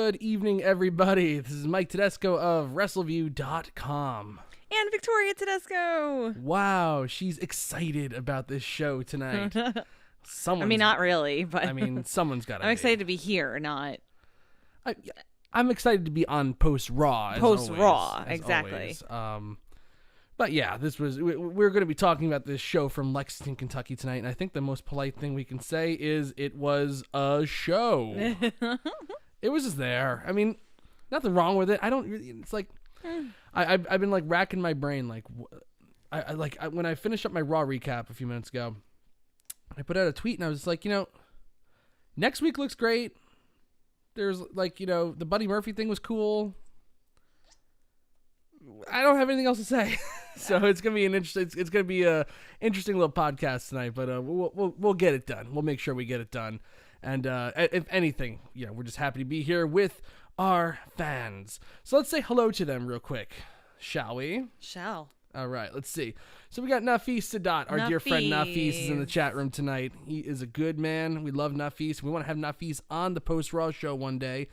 Good evening, everybody. This is Mike Tedesco of Wrestleview.com. And Victoria Tedesco. Wow, she's excited about this show tonight. Not really, but someone's got to I'm excited to be here, not... I'm excited to be on Post-Raw. Post-Raw, exactly. But yeah, we're going to be talking about this show from Lexington, Kentucky tonight, and I think the most polite thing we can say is it was a show. It was just there. I mean, nothing wrong with it. It's like, I've been like racking my brain, like, when I finished up my Raw recap a few minutes ago, I put out a tweet and I was just like, next week looks great. There's like, the Buddy Murphy thing was cool. I don't have anything else to say, so it's gonna be it's gonna be a interesting little podcast tonight. But we'll get it done. We'll make sure we get it done. And if anything, we're just happy to be here with our fans. So let's say hello to them real quick, shall we? Shall. All right, let's see. So we got Nafis Sadat, our dear friend Nafis is in the chat room tonight. He is a good man. We love Nafis. We want to have Nafis on the Post-Raw show one day.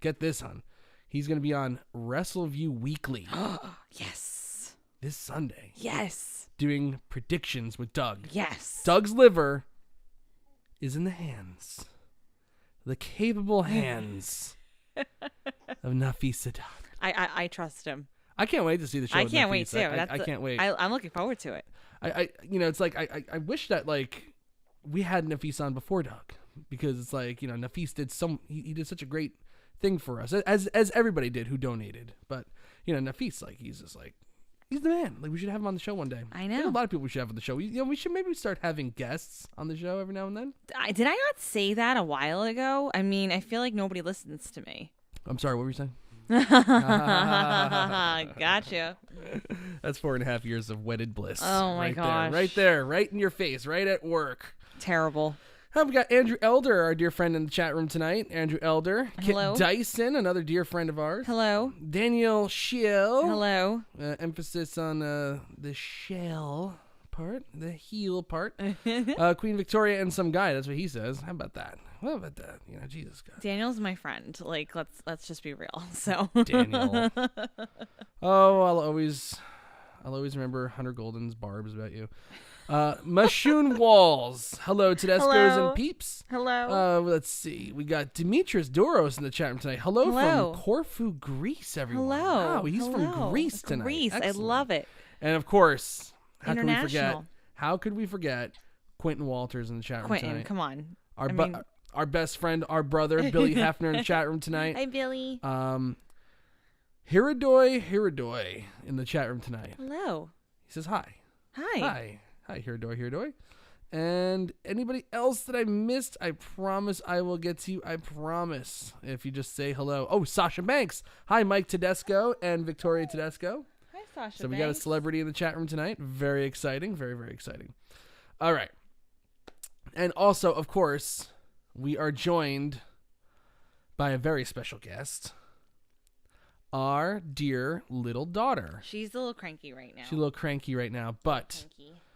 Get this, hon. He's going to be on Wrestleview Weekly. Yes. This Sunday. Yes. Doing predictions with Doug. Yes. Doug's liver is in the hands. The capable hands of Nafis Sadat. I trust him. I can't wait to see the show. I can't wait too. I can't wait. I'm looking forward to it. It's like I wish that like we had Nafis on before Doug, because it's like Nafis did he did such a great thing for us, as everybody did who donated. But Nafis, like, he's the man. Like, we should have him on the show one day. I know. There's a lot of people we should have on the show. We should maybe start having guests on the show every now and then. Did I not say that a while ago? I mean, I feel like nobody listens to me. I'm sorry, what were you saying? Gotcha. That's 4.5 years of wedded bliss. Oh my gosh. Right there, right in your face, right at work. Terrible. We got Andrew Elder, our dear friend in the chat room tonight. Andrew Elder. Hello. Kit Dyson, another dear friend of ours. Hello. Daniel Schill. Hello. Emphasis on the shell part, the heel part. Queen Victoria and some guy. That's what he says. How about that? What about that? Jesus God. Daniel's my friend. Like, let's just be real. So Daniel. Oh, I'll always remember Hunter Golden's barbs about you. Mashoon Walls. Hello, Tedescos and peeps. Hello. Let's see. We got Dimitris Douros in the chat room tonight. Hello. From Corfu, Greece, everyone. Hello. Wow, he's from Greece tonight. Greece. Excellent. I love it. And of course, how International. could we forget Quentin Walters in the chat room tonight? Come on. Our best friend, our brother, Billy Hefner in the chat room tonight. Hi, Billy. Hiradoy in the chat room tonight. Hello. He says hi. Hi. Hi, Hiradoy. And anybody else that I missed, I promise I will get to you. I promise. If you just say hello. Oh, Sasha Banks. Hi, Mike Tedesco and Victoria Tedesco. Hi, Sasha So we got a celebrity in the chat room tonight. Very exciting. Very, very exciting. All right. And also, of course, we are joined by a very special guest. Our dear little daughter. She's a little cranky right now. But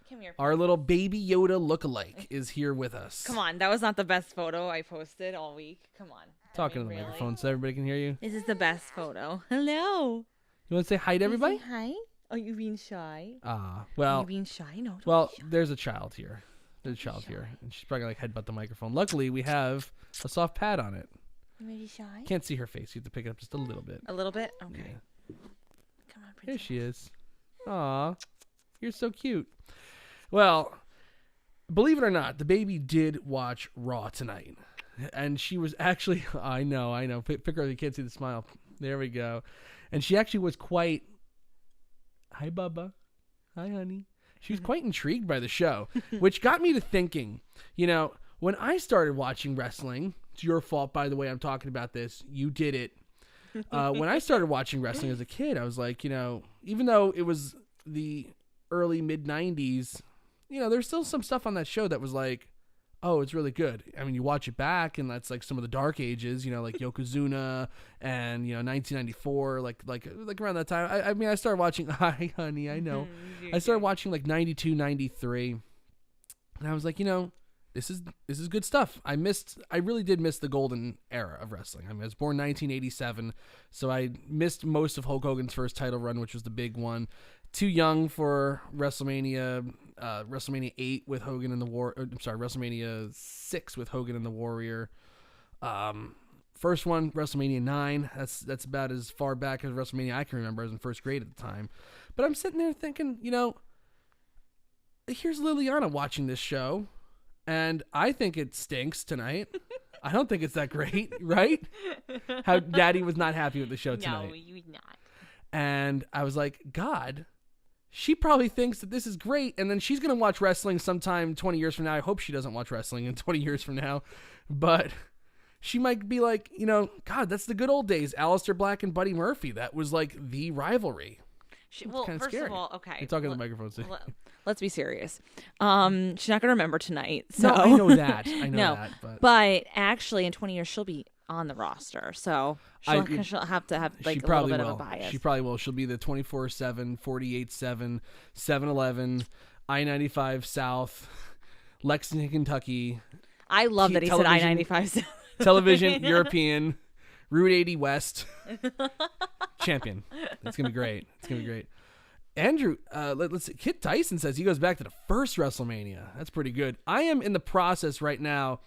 Come here. our little baby Yoda lookalike is here with us. Come on, that was not the best photo I posted all week. Come on. Talking to the microphone so everybody can hear you. This is the best photo. Hello. You want to say hi to everybody? Hi. Oh, you being shy? Well. Are you being shy? No. Well, there's a child here. And she's probably gonna headbutt the microphone. Luckily, we have a soft pad on it. You maybe shy? Can't see her face. You have to pick it up just a little bit. A little bit? Okay. Yeah. Come on, princess. There she is. Aw, you're so cute. Well, believe it or not, the baby did watch Raw tonight. And she was actually, I know. Pick her up, you can't see the smile. There we go. And she actually was quite, hi, Bubba. Hi, honey. She was quite intrigued by the show, which got me to thinking, when I started watching wrestling, it's your fault, by the way, I'm talking about this. You did it. When I started watching wrestling as a kid, I was like, even though it was the early mid-90s, there's still some stuff on that show that was like, oh, it's really good. I mean, you watch it back, and that's like some of the dark ages, like Yokozuna and 1994, like around that time. I started watching. Hi, honey, I know. I started watching like 92, 93, and I was like, this is good stuff. I really did miss the golden era of wrestling. I mean, I was born 1987, so I missed most of Hulk Hogan's first title run, which was the big one. Too young for WrestleMania 8 with Hogan and the WrestleMania 6 with Hogan and the Warrior. First one, WrestleMania 9. That's about as far back as WrestleMania I can remember. I was in first grade at the time. But I'm sitting there thinking, here's Liliana watching this show, and I think it stinks tonight. I don't think it's that great, right? How Daddy was not happy with the show tonight. No, you not. And I was like, God, she probably thinks that this is great, and then she's going to watch wrestling sometime 20 years from now. I hope she doesn't watch wrestling in 20 years from now, but she might be like, God, that's the good old days. Aleister Black and Buddy Murphy. That was like the rivalry. Well, first scary. of all, okay. You're talking to the microphone. Let's be serious. She's not going to remember tonight. So. No, I know that. But actually, in 20 years, she'll be on the roster. So she'll have to have like a little bit of a bias. She probably will. She'll be the 24/7, 48/7, 7-Eleven, I-95 South, Lexington, Kentucky. I love that he said I-95 South. Television, European, Route 80 West, champion. It's going to be great. Andrew, let's see. Kit Tyson says he goes back to the first WrestleMania. That's pretty good. I am in the process right now.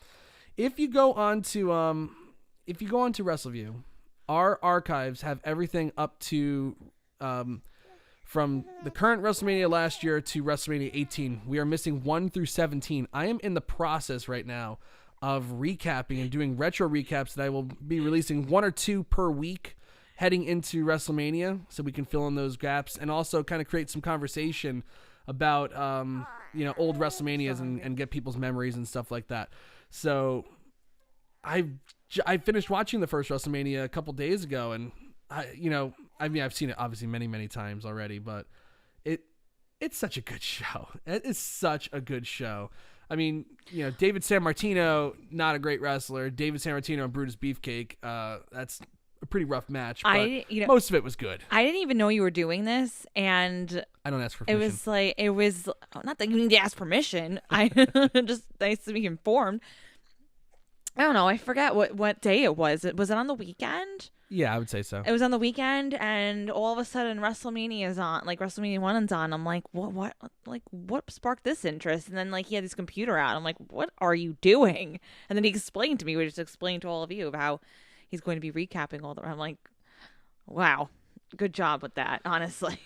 If you go on to Wrestleview, our archives have everything up to from the current WrestleMania last year to WrestleMania 18. We are missing 1 through 17. I am in the process right now of recapping and doing retro recaps that I will be releasing 1 or 2 per week heading into WrestleMania, so we can fill in those gaps and also kind of create some conversation about old WrestleManias and get people's memories and stuff like that. So I finished watching the first WrestleMania a couple days ago, and I've seen it obviously many times already, but it's such a good show. It is such a good show. I mean, David Sammartino, not a great wrestler. David Sammartino and Brutus Beefcake, that's a pretty rough match, but most of it was good. I didn't even know you were doing this, and I don't ask for permission. It was not that you need to ask permission. I just nice to be informed. I don't know. I forget what day it was. Was it on the weekend? Yeah, I would say so. It was on the weekend, and all of a sudden WrestleMania is on, like WrestleMania 1 is on. I'm like, what sparked this interest? And then he had his computer out. I'm like, what are you doing? And then he explained to me, we just explained to all of you of how he's going to be recapping all the. I'm like, wow, good job with that, honestly.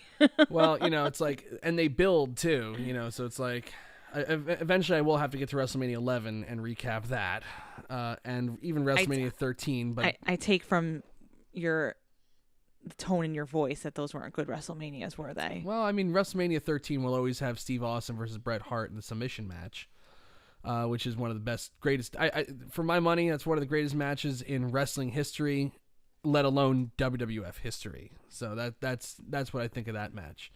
Well, it's like, and they build too, so it's like, eventually I will have to get to WrestleMania 11 and recap that, and even WrestleMania 13. But I take from the tone in your voice that those weren't good WrestleManias, were they? Well, I mean, WrestleMania 13 will always have Steve Austin versus Bret Hart in the submission match, which is one of the greatest. For my money, that's one of the greatest matches in wrestling history, let alone WWF history. So that's what I think of that match.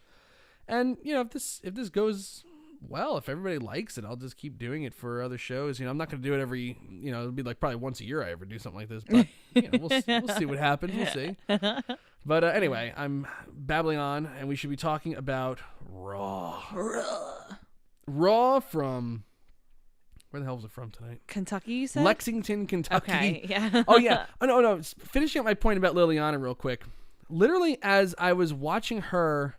And if this goes well, if everybody likes it, I'll just keep doing it for other shows. I'm not going to do it every, it'll be like probably once a year I ever do something like this, but we'll see what happens. We'll see. But anyway, I'm babbling on, and we should be talking about Raw. Raw from, where the hell was it from tonight? Kentucky, you said? Lexington, Kentucky. Okay, yeah. Oh, yeah. Oh, no. Finishing up my point about Liliana real quick. Literally, as I was watching her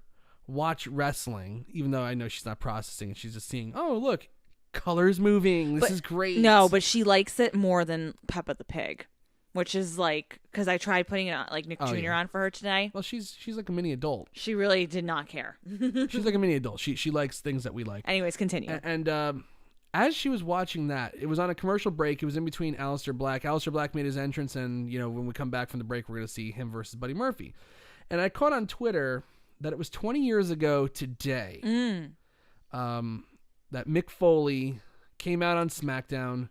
watch wrestling, even though I know she's not processing and she's just seeing, oh, look, colors moving. This is great. No, but she likes it more than Peppa the Pig, which is because I tried putting it on, Nick Jr. on for her today. Well, she's like a mini adult. She really did not care. She's like a mini adult. She likes things that we like. Anyways, continue. And as she was watching that, it was on a commercial break. It was in between Aleister Black. Aleister Black made his entrance, and when we come back from the break, we're going to see him versus Buddy Murphy. And I caught on Twitter that it was 20 years ago today that Mick Foley came out on SmackDown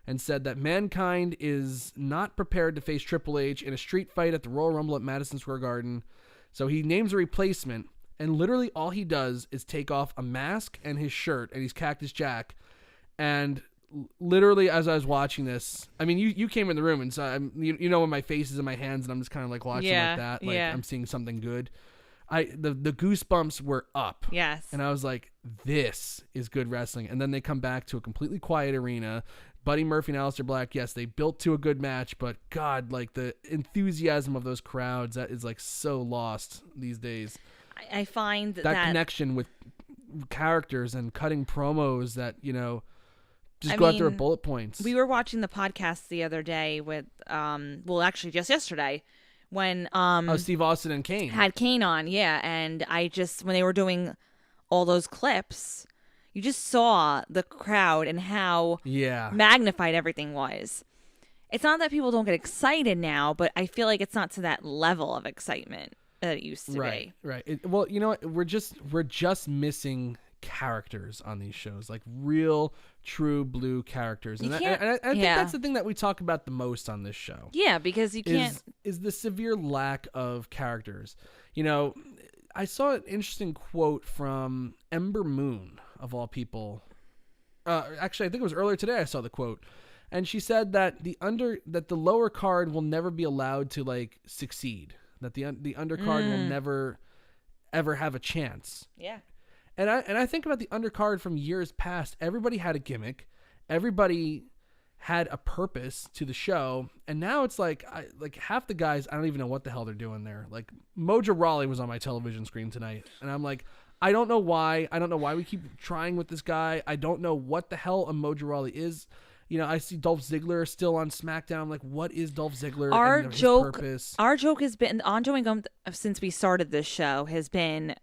and said that Mankind is not prepared to face Triple H in a street fight at the Royal Rumble at Madison Square Garden. So he names a replacement, and literally all he does is take off a mask and his shirt, and he's Cactus Jack. And literally, as I was watching this, I mean, you came in the room, and so when my face is in my hands, and I'm just kind of watching like that, I'm seeing something good. the goosebumps were up. Yes. And I was like, this is good wrestling. And then they come back to a completely quiet arena. Buddy Murphy and Aleister Black, yes, they built to a good match, but God, like the enthusiasm of those crowds, that is like so lost these days. I find that connection with characters and cutting promos that, just go out there with bullet points. We were watching the podcast the other day with, actually just yesterday when Steve Austin and Kane had Kane on, yeah, and when they were doing all those clips, you just saw the crowd and how magnified everything was. It's not that people don't get excited now, but I feel like it's not to that level of excitement that it used to be. Right. Well, you know what? We're just missing characters on these shows, like real, true blue characters. And I think that's the thing that we talk about the most on this show. Yeah, because you can't... Is the severe lack of characters. I saw an interesting quote from Ember Moon, of all people. Actually, I think it was earlier today I saw the quote. And she said that the lower card will never be allowed to like succeed. That the undercard will never ever have a chance. Yeah. And I think about the undercard from years past. Everybody had a gimmick. Everybody had a purpose to the show. And now it's like half the guys, I don't even know what the hell they're doing there. Like Mojo Rowley was on my television screen tonight, and I'm like, I don't know why. I don't know why we keep trying with this guy. I don't know what the hell a Mojo Rowley is. I see Dolph Ziggler still on SmackDown. I'm like, what is Dolph Ziggler? His purpose? Our joke has been ongoing since we started this show. Has been,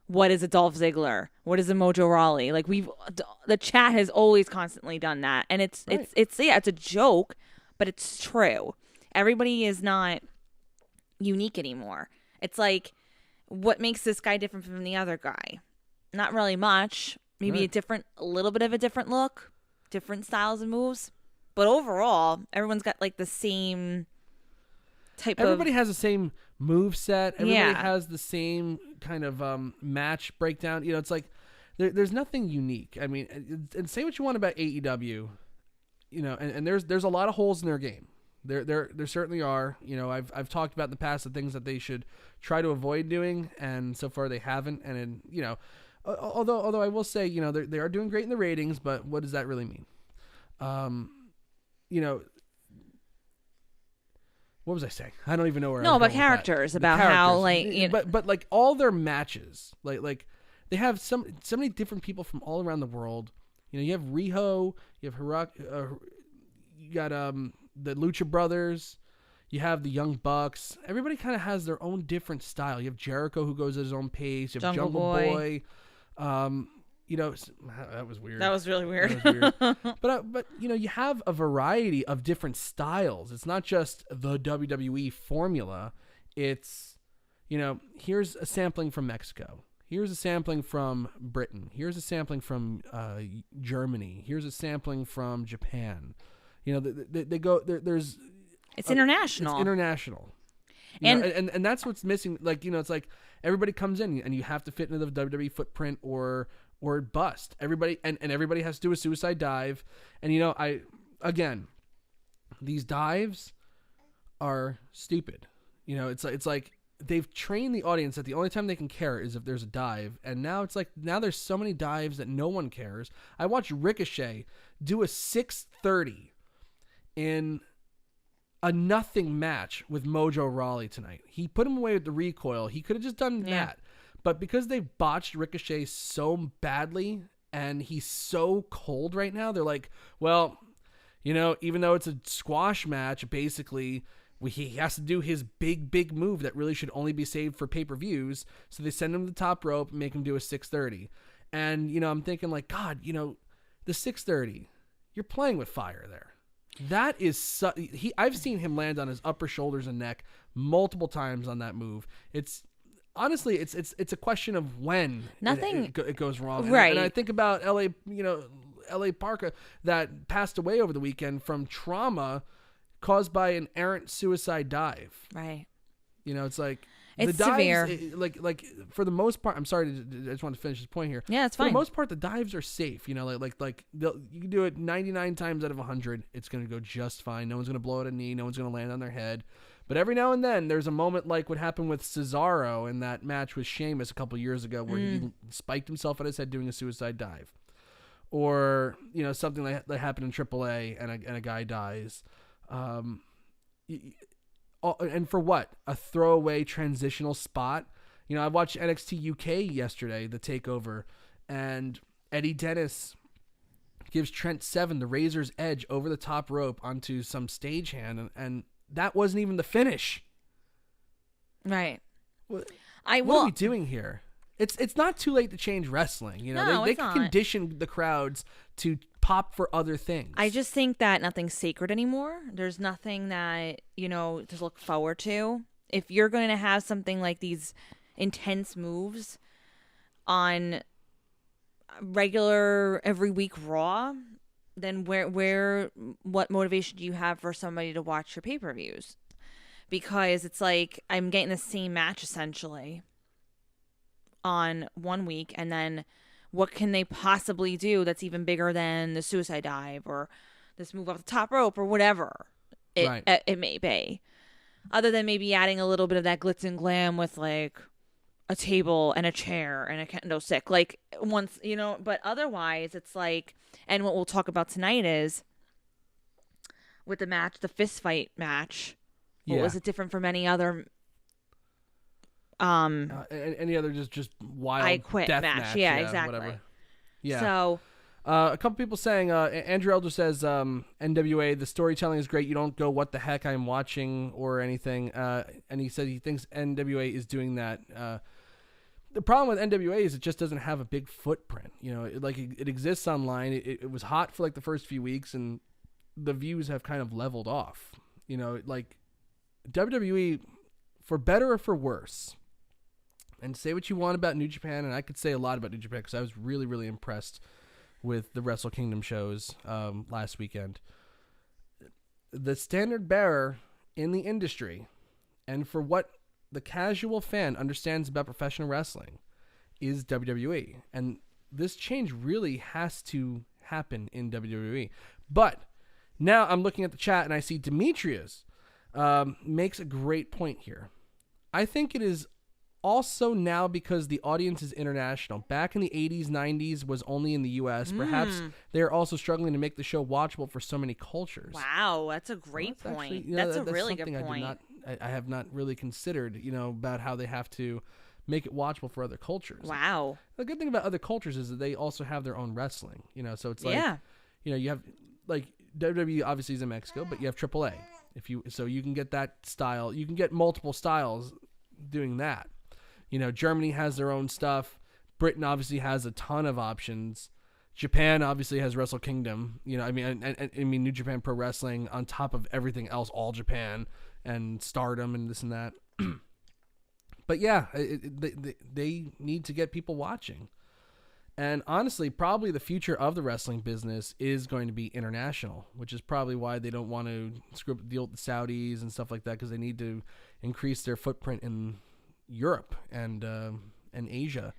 what is a Dolph Ziggler? What is a Mojo Rowley? Like the chat has always constantly done that, and it's a joke, but it's true. Everybody is not unique anymore. It's like, what makes this guy different from the other guy? Not really much. Maybe a little bit of a different look. Different styles and moves, but overall everyone's got like the same type. Everybody has the same move set. Everybody has the same kind of match breakdown. It's like there's nothing unique. I mean, and say what you want about AEW, and there's a lot of holes in their game. There certainly are. I've talked about in the past the things that they should try to avoid doing, and so far they haven't. And although I will say, they are doing great in the ratings, but what does that really mean? What was I saying? I don't even know where. No, but characters about how but like all their matches, like they have so many different people from all around the world. You have Riho, you have you got the Lucha Brothers. You have the Young Bucks. Everybody kind of has their own different style. You have Jericho who goes at his own pace. You have Jungle Boy. That was weird. That was really weird. That was weird. But you have a variety of different styles. It's not just the WWE formula. It's, here's a sampling from Mexico. Here's a sampling from Britain. Here's a sampling from Germany. Here's a sampling from Japan. They go there's. It's international. It's international. And that's what's missing. Like, it's like everybody comes in and you have to fit into the WWE footprint or bust. Everybody and everybody has to do a suicide dive. And these dives are stupid. It's like they've trained the audience that the only time they can care is if there's a dive. And now now there's so many dives that no one cares. I watched Ricochet do a 630 in a nothing match with Mojo Rowley tonight. He put him away with the recoil. He could have just done that. But because they botched Ricochet so badly and he's so cold right now, they're like, well, even though it's a squash match, basically he has to do his big move that really should only be saved for pay-per-views. So they send him to the top rope and make him do a 630. And, I'm thinking like, God, the 630, you're playing with fire there. That is I've seen him land on his upper shoulders and neck multiple times on that move. It's honestly it's a question of when it goes wrong. Right. And I think about LA Parka that passed away over the weekend from trauma caused by an errant suicide dive. Right. It's like it's the dives, severe. Like for the most part, I'm sorry, I just want to finish this point here. Yeah, it's fine. For the most part, the dives are safe. You can do it 99 times out of 100. It's going to go just fine. No one's going to blow out a knee. No one's going to land on their head. But every now and then, there's a moment like what happened with Cesaro in that match with Sheamus a couple years ago where he spiked himself on his head doing a suicide dive. Or, something that happened in AAA and a guy dies. And for what? A throwaway transitional spot? I watched NXT UK yesterday, the takeover, and Eddie Dennis gives Trent Seven the Razor's Edge over the top rope onto some stagehand, and that wasn't even the finish. Right. What are we doing here? It's not too late to change wrestling. They can condition the crowds to pop for other things. I just think that nothing's sacred anymore. There's nothing that, to look forward to. If you're going to have something like these intense moves on regular every week Raw, then what motivation do you have for somebody to watch your pay-per-views? Because it's like I'm getting the same match essentially on one week, and then what can they possibly do that's even bigger than the suicide dive or this move off the top rope or whatever it may be, other than maybe adding a little bit of that glitz and glam with like a table and a chair and a kendo stick, like once, but otherwise it's like, and what we'll talk about tonight is with the match, the fist fight match. What was it different from any other any other just wild I quit death match. Yeah, exactly. Whatever. Yeah. So a couple people saying Andrew Elder says NWA, the storytelling is great. You don't go what the heck I'm watching or anything. And he said he thinks NWA is doing that. The problem with NWA is it just doesn't have a big footprint. It exists online. It was hot for like the first few weeks, and the views have kind of leveled off. Like WWE, for better or for worse, and say what you want about New Japan, and I could say a lot about New Japan because I was really, really impressed with the Wrestle Kingdom shows last weekend. The standard bearer in the industry, and for what the casual fan understands about professional wrestling, is WWE. And this change really has to happen in WWE. But now I'm looking at the chat, and I see Demetrius makes a great point here. I think it is also now because the audience is international. Back in the 80s, 90s was only in the U.S. Perhaps they're also struggling to make the show watchable for so many cultures. Wow, that's a great point. Actually, that's a really good point. I have not really considered, about how they have to make it watchable for other cultures. Wow. The good thing about other cultures is that they also have their own wrestling. So it's like, you have like WWE obviously is in Mexico, but you have AAA. So you can get that style. You can get multiple styles doing that. Germany has their own stuff. Britain obviously has a ton of options. Japan obviously has Wrestle Kingdom. I mean New Japan Pro Wrestling on top of everything else, All Japan and Stardom and this and that. But yeah, they need to get people watching. And honestly, probably the future of the wrestling business is going to be international, which is probably why they don't want to screw up the deal with the Saudis and stuff like that, because they need to increase their footprint in Europe and Asia.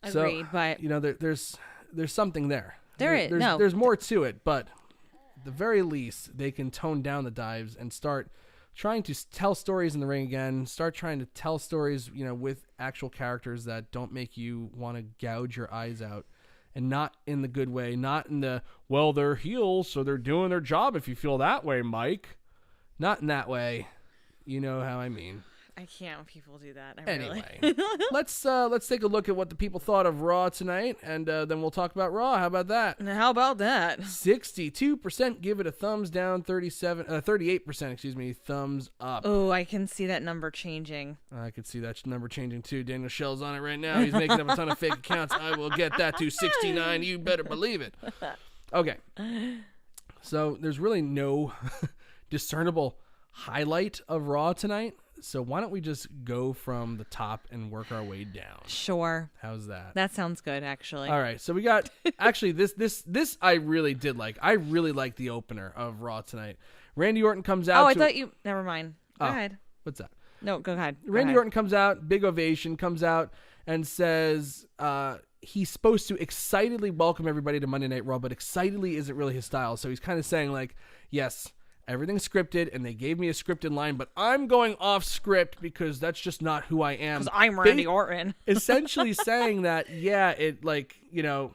Agreed, but there's something there. There's more to it, but at the very least, they can tone down the dives and start trying to tell stories in the ring again. Start trying to tell stories, with actual characters that don't make you want to gouge your eyes out, and not in the good way, not in the they're heels, so they're doing their job. If you feel that way, Mike, not in that way. You know how I mean. I can't when people do that. Anyway, let's take a look at what the people thought of Raw tonight, and then we'll talk about Raw. How about that? 62% give it a thumbs down, 38%, thumbs up. Oh, I can see that number changing. I could see that number changing too. Daniel Shell's on it right now. He's making up a ton of fake accounts. I will get that to 69. You better believe it. Okay. So there's really no discernible highlight of Raw tonight. So why don't we just go from the top and work our way down? Sure. How's that? That sounds good, actually. All right. So we got actually this I really did like. I really liked the opener of Raw tonight. Randy Orton comes out. Oh, I thought you. Never mind. Go ahead. What's that? No, go ahead. Randy Orton comes out, big ovation, comes out and says he's supposed to excitedly welcome everybody to Monday Night Raw, but excitedly isn't really his style. So he's kind of saying like, yes, Everything's scripted, and they gave me a scripted line, but I'm going off script because that's just not who I am. Because I'm Randy Orton. Essentially saying that, yeah, it like, you know,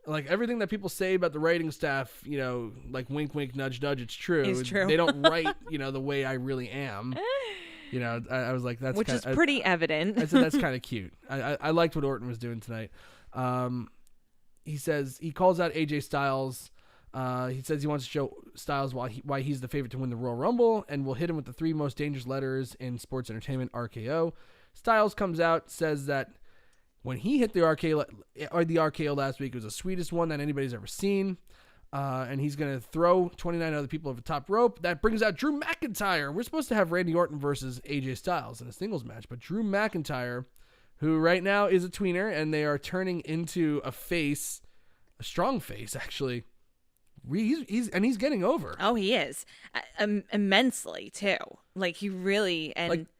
like everything that people say about the writing staff, you know, like wink, wink, nudge, nudge, it's true. It's true. They don't write, you know, the way I really am. You know, I was like, that's which is pretty evident. I said that's kind of cute. I liked what Orton was doing tonight. He says he calls out AJ Styles. He says he wants to show Styles why he's the favorite to win the Royal Rumble, and will hit him with the 3 most dangerous letters in sports entertainment, RKO. Styles comes out, says that when he hit the RKO last week, it was the sweetest one that anybody's ever seen. And he's going to throw 29 other people over the top rope. That brings out Drew McIntyre. We're supposed to have Randy Orton versus AJ Styles in a singles match, but Drew McIntyre, who right now is a tweener, and they are turning into a strong face, actually. He's getting over. Oh, he is immensely too. Like he really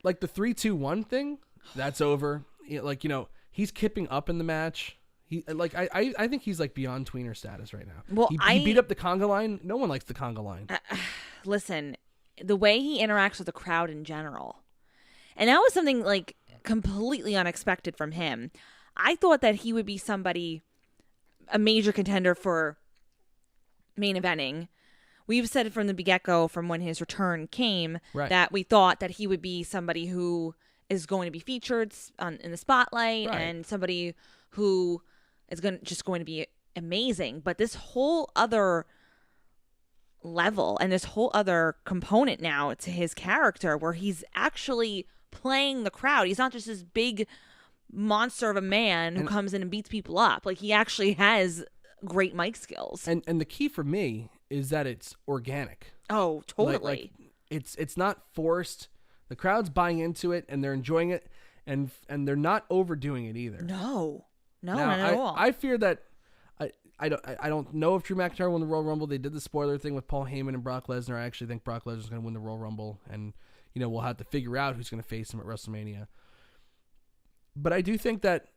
like the 3-2-1 thing. That's over. Like, you know, he's kipping up in the match. I think he's like beyond tweener status right now. Well, he beat up the conga line. No one likes the conga line. Listen, the way he interacts with the crowd in general, and that was something like completely unexpected from him. I thought that he would be a major contender for main eventing. We've said it from the get-go, from when his return came, right, that we thought that he would be somebody who is going to be featured in the spotlight, right, and somebody who is going to be amazing. But this whole other level and this whole other component now to his character, where he's actually playing the crowd. He's not just this big monster of a man who comes in and beats people up. Like, he actually has great mic skills. And the key for me is that it's organic. Oh, totally. Like it's not forced. The crowd's buying into it and they're enjoying it, and they're not overdoing it either. No, now, not at all. I fear that I don't know if Drew McIntyre won the Royal Rumble. They did the spoiler thing with Paul Heyman and Brock Lesnar. I actually think Brock Lesnar's going to win the Royal Rumble, and you know, we'll have to figure out who's going to face him at WrestleMania. But I do think that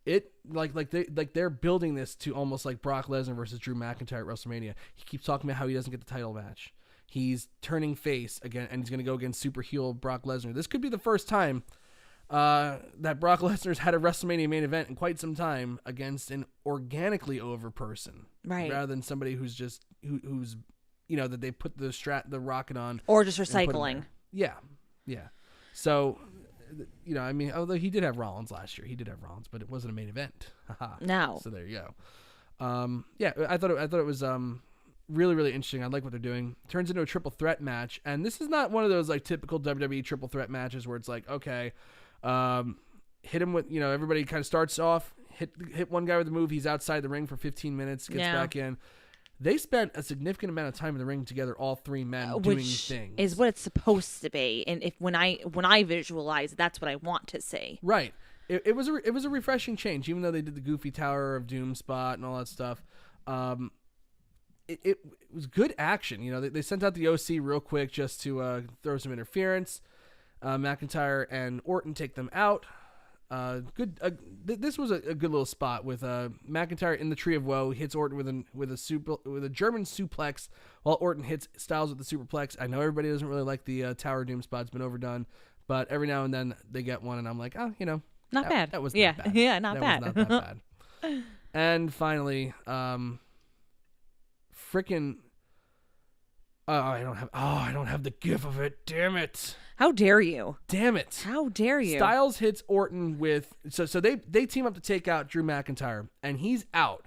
they're building this to almost like Brock Lesnar versus Drew McIntyre at WrestleMania. He keeps talking about how he doesn't get the title match. He's turning face again, and he's going to go against super heel Brock Lesnar. This could be the first time that Brock Lesnar's had a WrestleMania main event in quite some time against an organically over person, right? Rather than somebody who's just who's you know, that they put the rocket on, or just recycling. Yeah. So, you know, I mean, although he did have Rollins last year, but it wasn't a main event. No. So there you go. Yeah, I thought it was really, really interesting. I like what they're doing. Turns into a triple threat match, and this is not one of those like typical WWE triple threat matches where it's like, okay, hit him with, you know, everybody kind of starts off, hit one guy with a move, he's outside the ring for 15 minutes, gets back in. They spent a significant amount of time in the ring together, all 3 men doing things. Is what it's supposed to be, and when I visualize, that's what I want to see. Right. It was a refreshing change, even though they did the goofy Tower of Doom spot and all that stuff. It was good action. You know, they sent out the OC real quick just to throw some interference. McIntyre and Orton take them out. This was a good little spot with McIntyre in the Tree of Woe, hits Orton with a German suplex, while Orton hits Styles with the superplex. I know everybody doesn't really like the Tower of Doom spot; it's been overdone, but every now and then they get one, and I'm like, oh, you know, not bad. That was not bad. Yeah, not bad. Was not that bad. And finally, freaking. I don't have the gif of it. Damn it. How dare you? Damn it. How dare you? Styles hits Orton with... So they team up to take out Drew McIntyre, and he's out.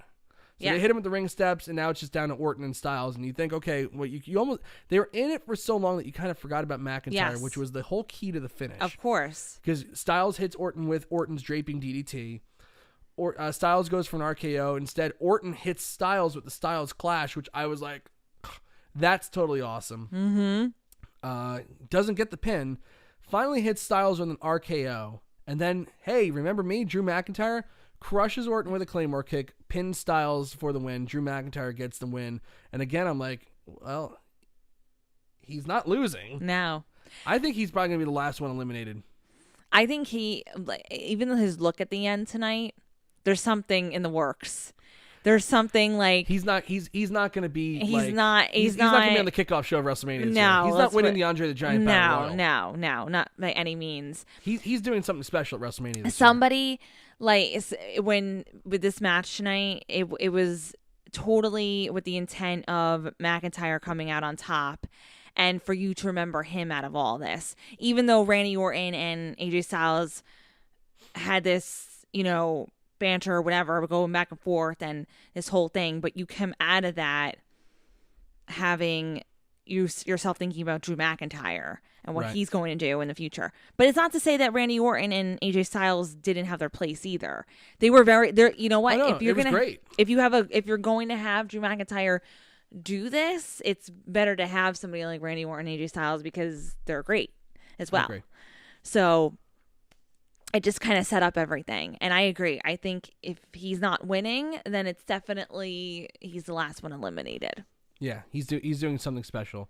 So they hit him with the ring steps, and now it's just down to Orton and Styles, and you think, okay, well, you almost... They were in it for so long that you kind of forgot about McIntyre, which was the whole key to the finish. Of course. Because Styles hits Orton with Orton's draping DDT. Styles goes for an RKO. Instead, Orton hits Styles with the Styles Clash, which I was like... That's totally awesome. Mm-hmm. Doesn't get the pin. Finally hits Styles with an RKO. And then, hey, remember me? Drew McIntyre crushes Orton with a Claymore kick, pins Styles for the win. Drew McIntyre gets the win. And again, I'm like, well, he's not losing. No. I think he's probably going to be the last one eliminated. I think even his look at the end tonight, there's something in the works. There's something like he's not going to be. He's like, not. He's not going to be on the kickoff show of WrestleMania. No, he's not winning the Andre the Giant Battle Royal. No, not by any means. He's doing something special at WrestleMania. Somebody like when with this match tonight, it was totally with the intent of McIntyre coming out on top. And for you to remember him out of all this, even though Randy Orton and AJ Styles had this, banter or whatever, going back and forth and this whole thing, but you come out of that having yourself thinking about Drew McIntyre and what he's going to do in the future. But it's not to say that Randy Orton and AJ Styles didn't have their place either. They were you know what? If you're great. If you're going to have Drew McIntyre do this, it's better to have somebody like Randy Orton and AJ Styles because they're great as well. So it just kind of set up everything. And I agree. I think if he's not winning, then it's definitely he's the last one eliminated. Yeah, he's doing something special.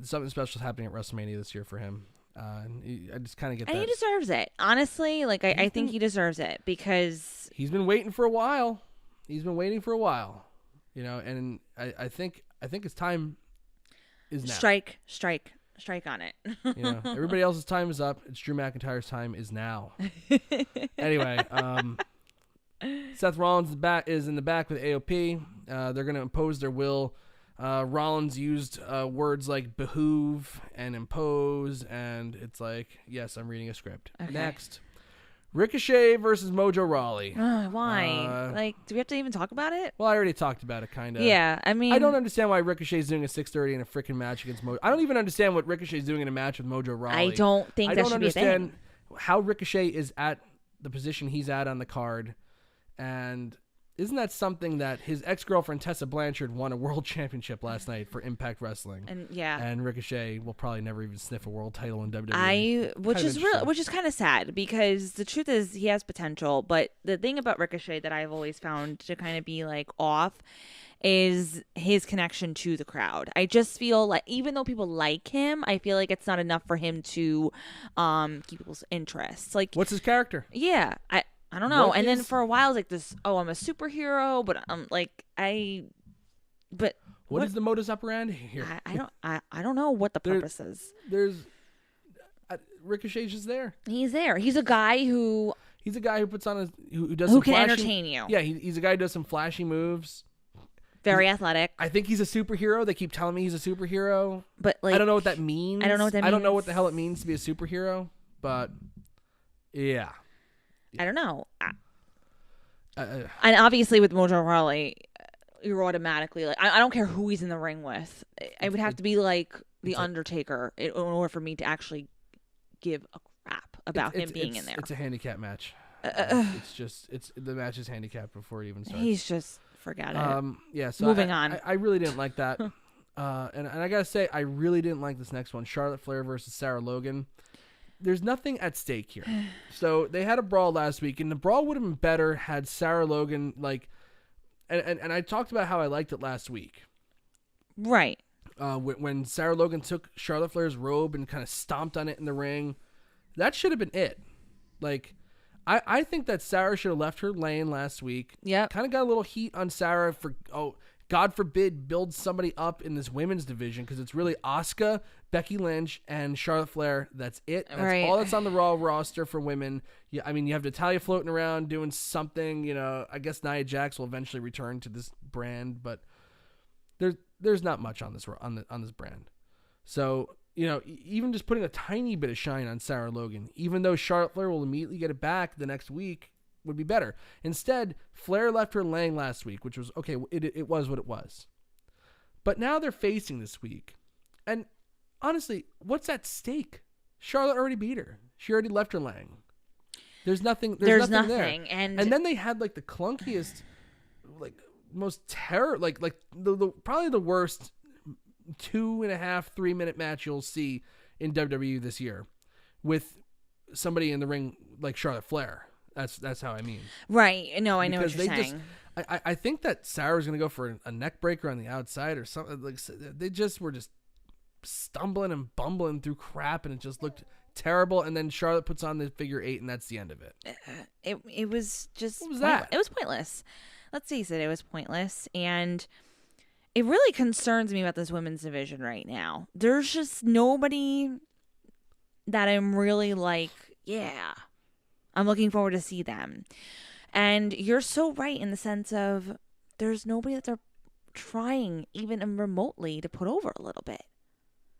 Something special is happening at WrestleMania this year for him. I just kind of get that. And he deserves it. Honestly, I think he deserves it because he's been waiting for a while. And I think his time is now. Strike on it. Everybody else's time is up. It's Drew McIntyre's time is now. Anyway, Seth Rollins is in the back with AOP. They're going to impose their will. Rollins used words like behoove and impose, and it's like, yes, I'm reading a script. Okay. Next. Ricochet versus Mojo Rowley. Why? Do we have to even talk about it? Well, I already talked about it, kind of. Yeah, I mean... I don't understand why Ricochet's doing a 6:30 in a freaking match against Mojo. I don't even understand what Ricochet's doing in a match with Mojo Rowley. I don't think that should be a thing. I don't understand how Ricochet is at the position he's at on the card, and isn't that something that his ex-girlfriend Tessa Blanchard won a world championship last night for Impact Wrestling? And Ricochet will probably never even sniff a world title in WWE. Which is kind of sad because the truth is he has potential, but the thing about Ricochet that I've always found to kind of be off is his connection to the crowd. I just feel like even though people like him, I feel like it's not enough for him to keep people's interests. What's his character? Yeah, I don't know. Then for a while, it's like this, I'm a superhero, but I'm what is the modus operandi here? I don't know what the purpose is. Ricochet's just there. He's there. He's a guy who puts on who can entertain you. Yeah, he's a guy who does some flashy moves. Very athletic. I think he's a superhero. They keep telling me he's a superhero, but I don't know what that means. I don't know what the hell it means to be a superhero, but yeah. I don't know. And obviously with Mojo Rowley, you're automatically I don't care who he's in the ring with. It would have to be like The Undertaker in order for me to actually give a crap about him being in there. It's a handicap match. The match is handicapped before it even starts. He's just forget it. Yeah. So moving on. I really didn't like that. And I gotta say, I really didn't like this next one. Charlotte Flair versus Sarah Logan. There's nothing at stake here. So they had a brawl last week, and the brawl would have been better had Sarah Logan and I talked about how I liked it last week. Right. When Sarah Logan took Charlotte Flair's robe and kind of stomped on it in the ring, that should have been it. I think that Sarah should have left her lane last week. Yeah. Kind of got a little heat on Sarah for, God forbid, build somebody up in this women's division because it's really Asuka, Becky Lynch, and Charlotte Flair. That's it. That's all that's on the Raw roster for women. Yeah, I mean, you have Natalya floating around doing something. I guess Nia Jax will eventually return to this brand, but there's not much on this brand. So even just putting a tiny bit of shine on Sarah Logan, even though Charlotte Flair will immediately get it back the next week, would be better. Instead, Flair left her laying last week, which was okay. It was what it was. But now they're facing this week. And honestly, what's at stake? Charlotte already beat her. She already left her laying. There's nothing there. And then they had the clunkiest, most terror, the probably the worst 2.5, 3 minute match you'll see in WWE this year with somebody in the ring like Charlotte Flair. That's how I mean. Right. No, I know what you're saying. I think that Sarah's going to go for a neck breaker on the outside or something. They just were just stumbling and bumbling through crap, and it just looked terrible. And then Charlotte puts on the figure 8, and that's the end of it. It was just... What was that? It was pointless. let's face it, it was pointless. And it really concerns me about this women's division right now. There's just nobody that I'm really like, yeah, I'm looking forward to see them. And you're so right in the sense of there's nobody that they're trying even remotely to put over a little bit.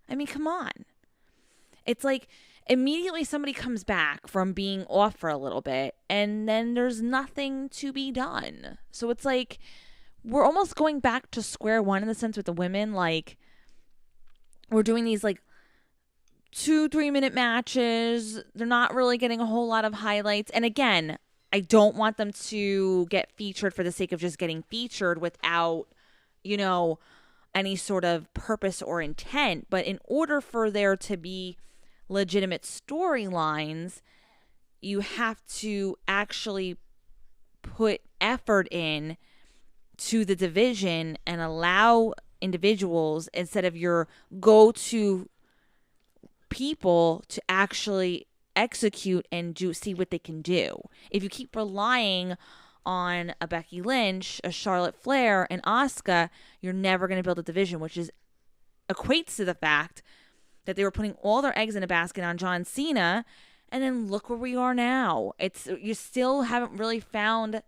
I mean, come on. It's like immediately somebody comes back from being off for a little bit and then there's nothing to be done. So it's like we're almost going back to square one in the sense with the women. Like we're doing these like 2-3 minute matches. They're not really getting a whole lot of highlights. And again, I don't want them to get featured for the sake of just getting featured without, you know, any sort of purpose or intent. But in order for there to be legitimate storylines, you have to actually put effort in to the division and allow individuals, instead of your go-to people, to actually execute and see what they can do. If you keep relying on a Becky Lynch, a Charlotte Flair, and Asuka, you're never going to build a division, which equates to the fact that they were putting all their eggs in a basket on John Cena, and then look where we are now. You still haven't really found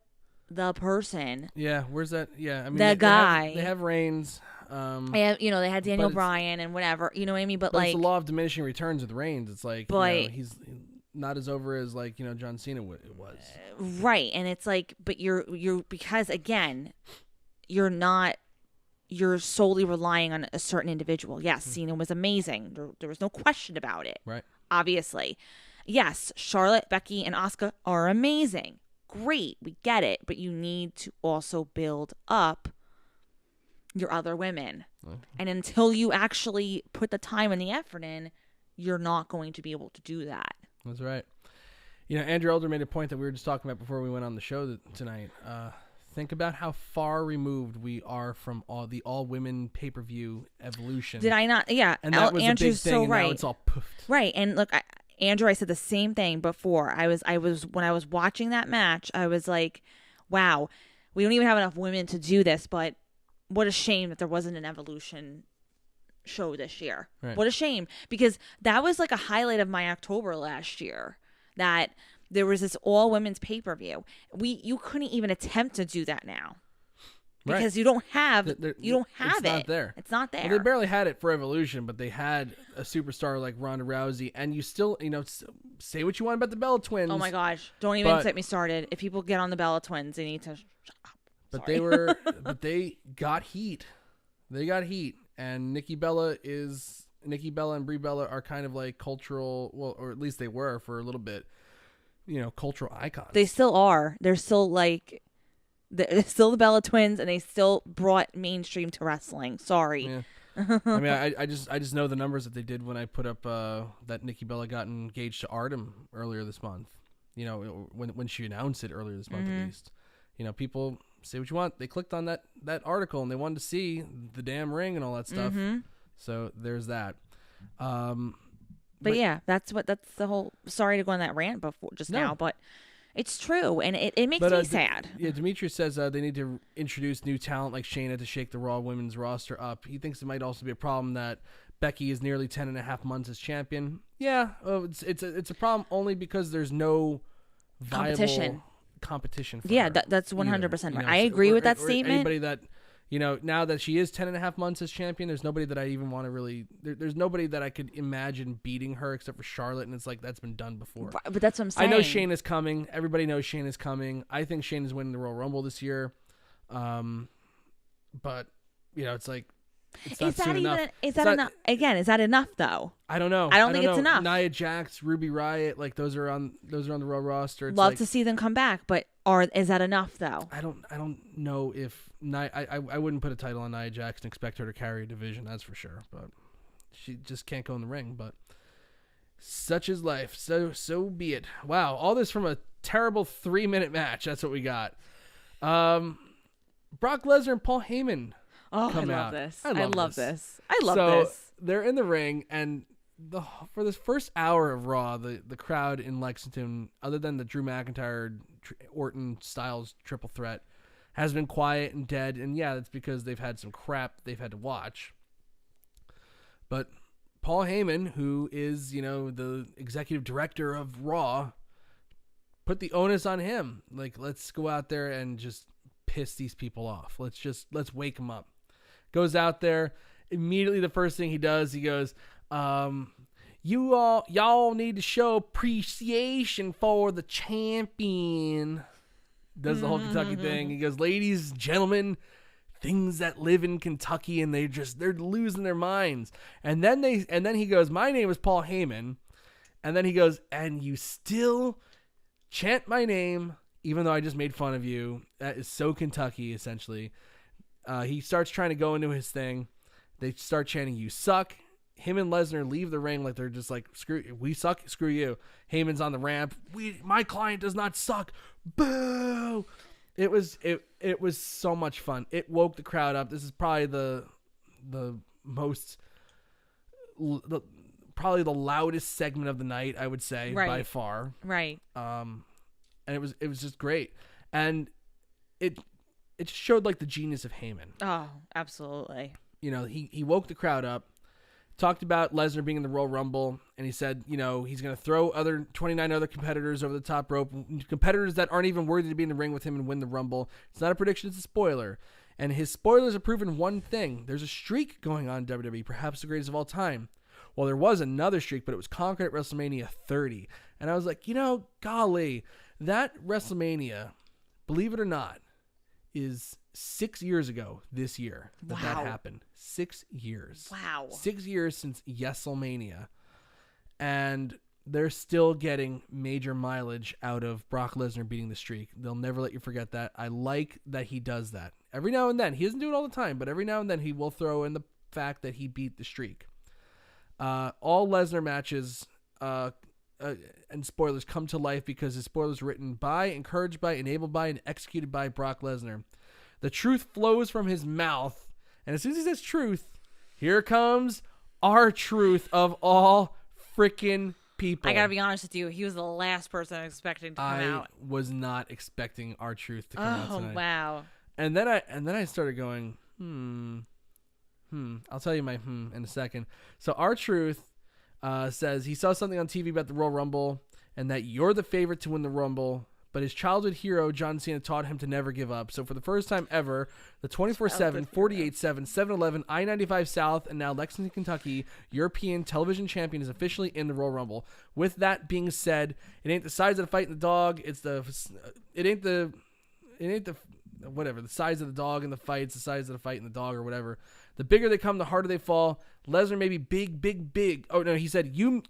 the person. Yeah, where's that? Yeah, I mean, the guy. They have Reigns. They had Daniel Bryan and whatever. You know what I mean? But like, it's the law of diminishing returns with Reigns. It's like, he's not as over as like John Cena was. Right, and it's like, but you're because again, you're solely relying on a certain individual. Yes, Cena was amazing. There was no question about it. Right. Obviously. Yes, Charlotte, Becky, and Asuka are amazing. Great, we get it. But you need to also build up your other women. Mm-hmm. And until you actually put the time and the effort in, you're not going to be able to do that. That's right. Andrew Elder made a point that we were just talking about before we went on the show tonight. Think about how far removed we are from the all-women pay-per-view evolution. Did I not? Yeah. And that was Andrew's a big thing, so and right. now it's all poofed. Right. And look, Andrew, I said the same thing before. I was when I was watching that match, I was like, wow, we don't even have enough women to do this, but what a shame that there wasn't an Evolution show this year. Right. What a shame, because that was like a highlight of my October last year, that there was this all women's pay-per-view. You couldn't even attempt to do that now. Because you don't have it. It's not there. It's not there. Well, they barely had it for Evolution, but they had a superstar like Ronda Rousey, and you still, say what you want about the Bella Twins. Oh my gosh! Don't even get me started. If people get on the Bella Twins, they need to shut up. But they got heat. They got heat, and Nikki Bella and Brie Bella are kind of like cultural, or at least they were for a little bit, cultural icons. They still are. They're still like. They're still the Bella Twins, and they still brought mainstream to wrestling. Sorry. Yeah. I mean, I just know the numbers that they did when I put up that Nikki Bella got engaged to Artem earlier this month. When she announced it earlier this month, at least. People say what you want. They clicked on that article and they wanted to see the damn ring and all that stuff. Mm-hmm. So there's that. But yeah, that's the whole. Sorry to go on that rant now, but. It's true, and it makes me sad. Demetrius says they need to introduce new talent like Shayna to shake the Raw women's roster up. He thinks it might also be a problem that Becky is nearly 10.5 months as champion. Yeah, it's a problem only because there's no viable competition for her that's 100% right. I agree with that statement. Anybody that, now that she is 10.5 months as champion, there's nobody that I even want to really... There's nobody that I could imagine beating her except for Charlotte, and it's like that's been done before. But that's what I'm saying. I know Shayna's coming. Everybody knows Shayna's coming. I think Shayna's winning the Royal Rumble this year. But, it's like... It's not soon enough. Is that enough? Again, is that enough, though? I don't know. I don't think it's enough. Nia Jax, Ruby Riott, like those are on the Raw roster. Love to see them come back, but is that enough, though? I don't know if I wouldn't put a title on Nia Jax and expect her to carry a division. That's for sure. But she just can't go in the ring. But such is life. So be it. Wow, all this from a terrible 3-minute match. That's what we got. Brock Lesnar and Paul Heyman. Oh, I love this. I love this. So they're in the ring, and for this first hour of Raw, the crowd in Lexington, other than the Drew McIntyre, Orton Styles triple threat, has been quiet and dead. And yeah, that's because they've had some crap they've had to watch. But Paul Heyman, who is, the executive director of Raw, put the onus on him. Like, let's go out there and just piss these people off. Let's wake them up. Goes out there. Immediately the first thing he does, he goes, y'all need to show appreciation for the champion. Does the whole Kentucky thing. He goes, ladies, gentlemen, things that live in Kentucky, and they're losing their minds. And then he goes, my name is Paul Heyman. And then he goes, and you still chant my name, even though I just made fun of you. That is so Kentucky, essentially. He starts trying to go into his thing. They start chanting, you suck. Him and Lesnar leave the ring like they're just like, we suck, screw you. Heyman's on the ramp. My client does not suck. Boo! It was so much fun. It woke the crowd up. This is probably the loudest segment of the night, I would say, by far. Right. And it was just great. And it just showed like the genius of Heyman. Oh, absolutely. He woke the crowd up, talked about Lesnar being in the Royal Rumble, and he said, he's going to throw 29 other competitors over the top rope, competitors that aren't even worthy to be in the ring with him and win the Rumble. It's not a prediction, it's a spoiler. And his spoilers have proven one thing. There's a streak going on in WWE, perhaps the greatest of all time. Well, there was another streak, but it was conquered at WrestleMania 30. And I was like, golly, that WrestleMania, believe it or not, is 6 years ago this year that happened. 6 years. Wow. 6 years since Yeselmania. And they're still getting major mileage out of Brock Lesnar beating the streak. They'll never let you forget that. I like that he does that. Every now and then. He doesn't do it all the time, but every now and then he will throw in the fact that he beat the streak. All Lesnar matches and spoilers come to life because his spoilers were written by, encouraged by, enabled by, and executed by Brock Lesnar. The truth flows from his mouth, and as soon as he says truth, here comes our truth of all freaking people. I gotta be honest with you, he was the last person I was expecting to come out. I was not expecting our truth to come out tonight. Oh wow! And then I started going, I'll tell you my in a second. So our truth says he saw something on TV about the Royal Rumble and that you're the favorite to win the Rumble, but his childhood hero, John Cena, taught him to never give up. So for the first time ever, the 24/7, 48/7, 7-Eleven, I-95 South, and now Lexington, Kentucky European television champion is officially in the Royal Rumble. With that being said, it ain't the size of the fight in the dog. It ain't the whatever, the size of the dog in the fight. It's the size of the fight in the dog or whatever. The bigger they come, the harder they fall. Lesnar may be big. Oh no, he said you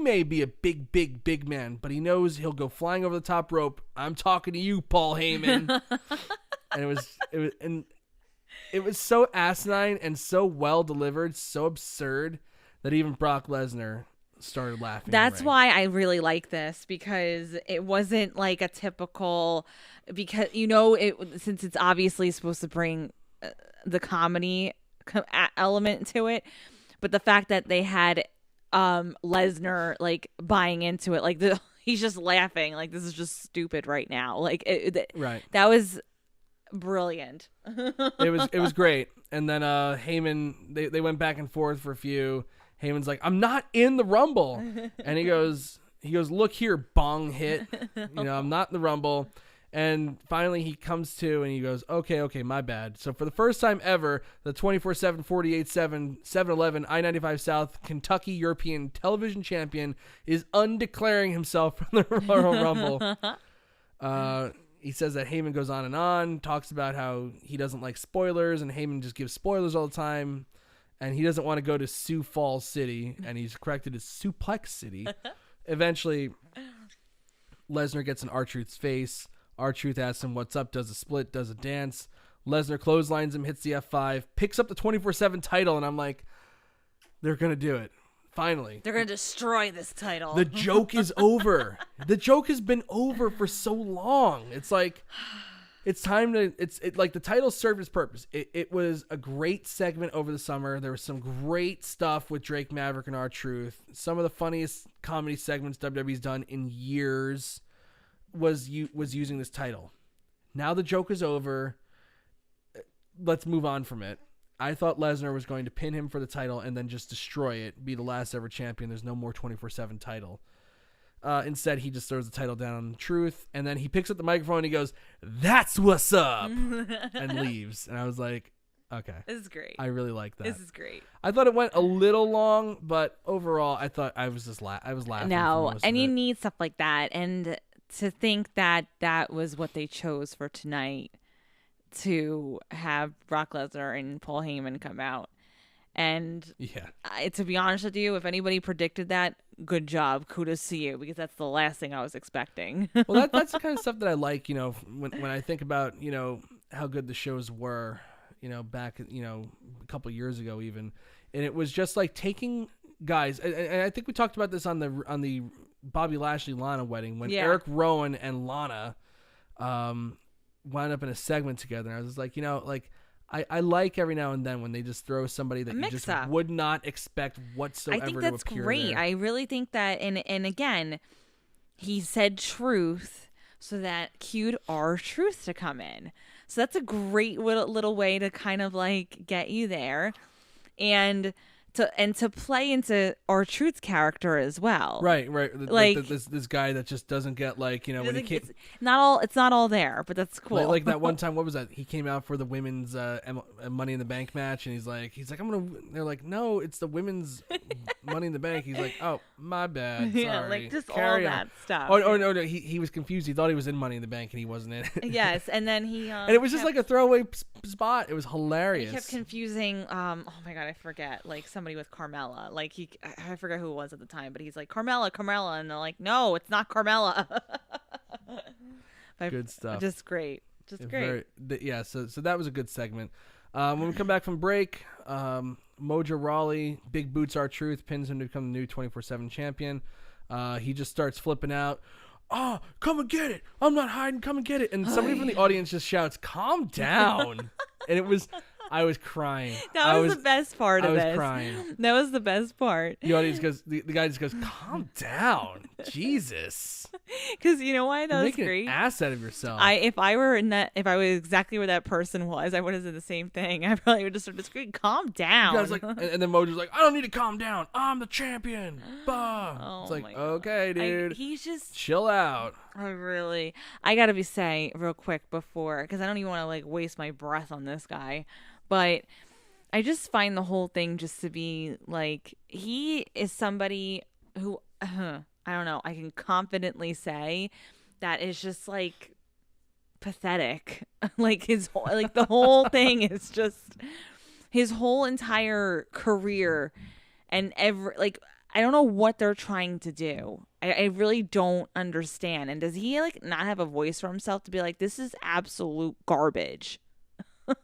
may be a big man, but he knows he'll go flying over the top rope. I'm talking to you, Paul Heyman. And it was so asinine and so well delivered, so absurd that even Brock Lesnar started laughing. That's why I really like this, because it wasn't like a typical, because since it's obviously supposed to bring the comedy element to it, but the fact that they had Lesnar like buying into it, like he's just laughing like this is just stupid right now, like right, that was brilliant. it was great. And then Heyman, they went back and forth for a few. Heyman's like, I'm not in the Rumble, and he goes look here, bong hit, I'm not in the Rumble. And finally he comes to and he goes, okay, my bad. So for the first time ever, the 24/7, 48/7, 7-Eleven, I-95 South Kentucky European television champion is undeclaring himself from the Royal Rumble. He says that Heyman goes on and on, talks about how he doesn't like spoilers, and Heyman just gives spoilers all the time, and he doesn't want to go to Sioux Falls City, and he's corrected as Suplex City. Eventually, Lesnar gets in R-Truth's face. R-Truth asks him what's up, does a split, does a dance. Lesnar clotheslines him, hits the F5, picks up the 24/7 title, and I'm like, they're going to do it. Finally. They're going to destroy this title. The joke is over. The joke has been over for so long. It's like, it's time to, like the title served its purpose. It was a great segment over the summer. There was some great stuff with Drake Maverick and R-Truth. Some of the funniest comedy segments WWE's done in years was using this title. Now the joke is over. Let's move on from it. I thought Lesnar was going to pin him for the title and then just destroy it, be the last ever champion. There's no more 24/7 title. Instead, he just throws the title down on Truth, and then he picks up the microphone and he goes, "That's what's up," and leaves. And I was like, okay. This is great. I really like that. This is great. I thought it went a little long, but overall, I thought I was just I was laughing. No, and you need stuff like that. And to think that that was what they chose for tonight, to have Brock Lesnar and Paul Heyman come out. And to be honest with you, if anybody predicted that, good job. Kudos to you, because that's the last thing I was expecting. Well, that's the kind of stuff that I like, when I think about, how good the shows were, back, a couple years ago even. And it was just like taking guys, and I think we talked about this on the Bobby Lashley Lana wedding, when Eric Rowan and Lana wound up in a segment together. And I was like, I like every now and then when they just throw somebody that you just would not expect whatsoever. I think that's great. I really think that, and again, he said Truth, so that cued R-Truth to come in. So that's a great little way to kind of like get you there, and to play into R-Truth's character as well. Right. Like this guy that just doesn't get when he came. It's not all there, but that's cool. Like that one time, what was that? He came out for the women's Money in the Bank match, and he's like, they're like, no, it's the women's Money in the Bank. He's like, oh, my bad. Sorry. Yeah, like just Carry all on. That stuff. Oh no, he was confused. He thought he was in Money in the Bank, and he wasn't in it. Yes, and then he and it was just like a throwaway spot. It was hilarious. He kept confusing. Oh my god, I forget. Like somebody with Carmella. Like I forget who it was at the time, but he's like Carmella, and they're like, no, it's not Carmella. Good stuff. Just great. So that was a good segment. When we come back from break, Mojo Rowley, Big Boots R-Truth, pins him to become the new 24/7 champion. He just starts flipping out. Oh, come and get it. I'm not hiding. Come and get it. And somebody from the audience just shouts, calm down. And I was crying. That was the best part of it. I was crying. That was the best part. The audience goes, the guy just goes, calm down. Jesus. Because you know why that was great? Making an ass out of yourself. If I was exactly where that person was, I would have said the same thing. I probably would just sort of scream, calm down. You guys and then Mojo's like, I don't need to calm down. I'm the champion. Bah. Oh, it's like, okay, dude. He's just chill out. I gotta say real quick before, because I don't even want to like waste my breath on this guy, but I just find the whole thing just to be like, he is somebody who I don't know, I can confidently say that is just like pathetic. Like the whole thing is just his whole entire career, and I don't know what they're trying to do. I really don't understand. And does he like not have a voice for himself to be like, this is absolute garbage?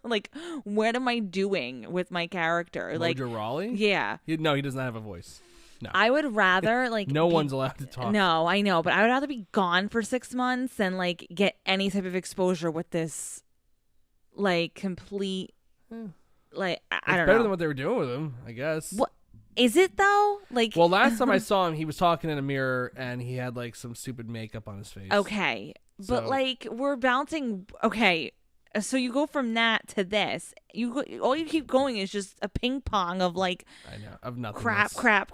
Like, what am I doing with my character? Mojo Rowley? Yeah. He does not have a voice. No. I would rather like one's allowed to talk. No, I know, but I would rather be gone for 6 months than like get any type of exposure with this like complete like I don't know. Better than what they were doing with him, I guess. What is it though? Like, well, last time I saw him, he was talking in a mirror and he had like some stupid makeup on his face. Okay, but like we're bouncing. Okay, so you go from that to this. All you keep going is just a ping pong of like, I know, of nothingness. Crap,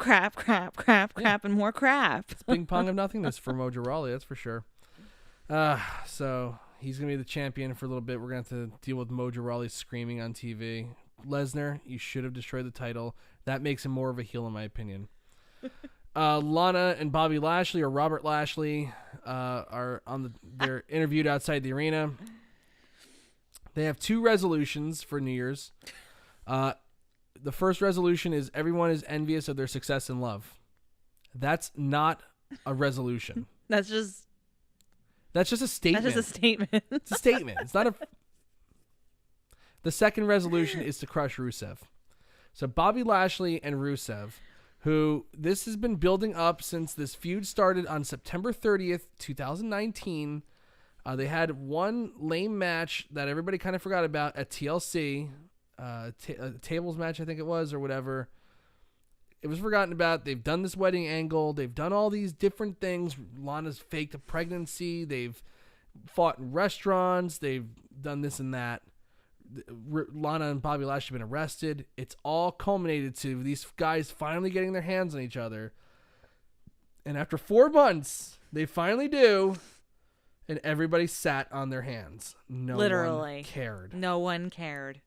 and more crap. It's ping pong of nothingness for Mojo Rowley, that's for sure. So he's gonna be the champion for a little bit. We're gonna have to deal with Mojo Rowley screaming on TV. Lesnar, you should have destroyed the title. That makes him more of a heel, in my opinion. Lana and Bobby Lashley, or Robert Lashley, are they're interviewed outside the arena. They have 2 resolutions for New Year's. The first resolution is everyone is envious of their success in love. That's not a resolution. That's just a statement. That's just a statement. It's a statement. It's not a... The second resolution is to crush Rusev. So Bobby Lashley and Rusev, who this has been building up since this feud started on September 30th, 2019. They had one lame match that everybody kind of forgot about at TLC, a tables match, I think it was, or whatever. It was forgotten about. They've done this wedding angle. They've done all these different things. Lana's faked a pregnancy. They've fought in restaurants. They've done this and that. Lana and Bobby Lashley have been arrested. It's all culminated to these guys finally getting their hands on each other. And after 4 months, they finally do. And everybody sat on their hands. Literally. One cared. No one cared.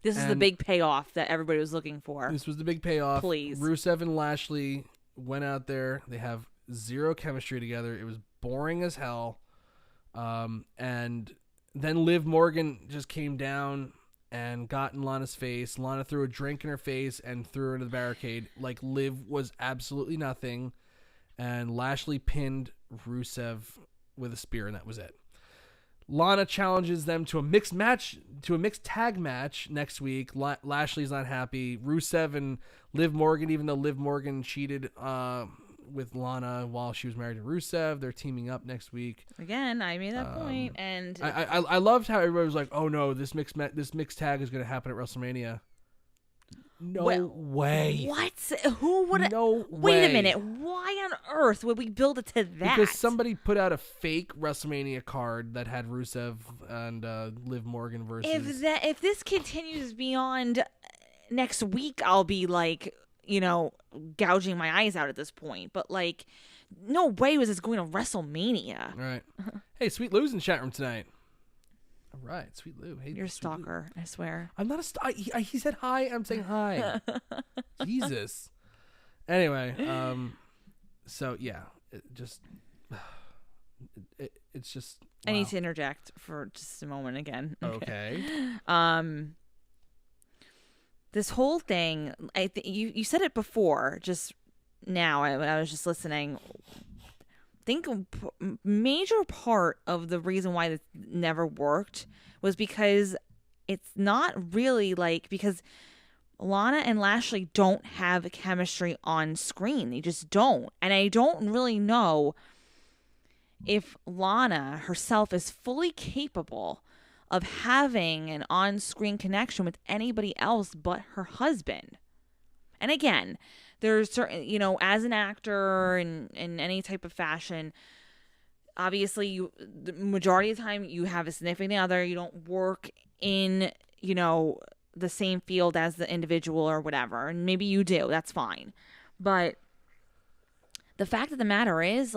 This is the big payoff that everybody was looking for. This was the big payoff. Please. Rusev and Lashley went out there. They have zero chemistry together. It was boring as hell. And then Liv Morgan just came down and got in Lana's face. Lana threw a drink in her face and threw her into the barricade. Like, Liv was absolutely nothing. And Lashley pinned Rusev with a spear, and that was it. Lana challenges them to a mixed tag match next week. Lashley's not happy. Rusev and Liv Morgan, even though Liv Morgan cheated with Lana while she was married to Rusev, they're teaming up next week. Again, I made that point, and I loved how everybody was like, "Oh no, this mixed tag is going to happen at WrestleMania." No way. What? Who would? No way. Wait a minute. Why on earth would we build it to that? Because somebody put out a fake WrestleMania card that had Rusev and Liv Morgan versus. If this continues beyond next week, I'll be like, gouging my eyes out at this point. But like, no way was this going to WrestleMania. All right. Hey, Sweet Lou's in the chat room tonight. All right, Sweet Lou. Hey, you're a stalker, I swear. I'm not a stalker. He said hi. I'm saying hi. Jesus. Anyway, so yeah, it's just. Wow. I need to interject for just a moment again. Okay. This whole thing, you said it before, just now. I was just listening. Think a major part of the reason why this never worked was because it's not really because Lana and Lashley don't have chemistry on screen. They just don't. And I don't really know if Lana herself is fully capable of having an on-screen connection with anybody else but her husband. And again, there's certain, as an actor in any type of fashion, obviously the majority of the time you have a significant other. You don't work in, the same field as the individual or whatever. And maybe you do. That's fine. But the fact of the matter is,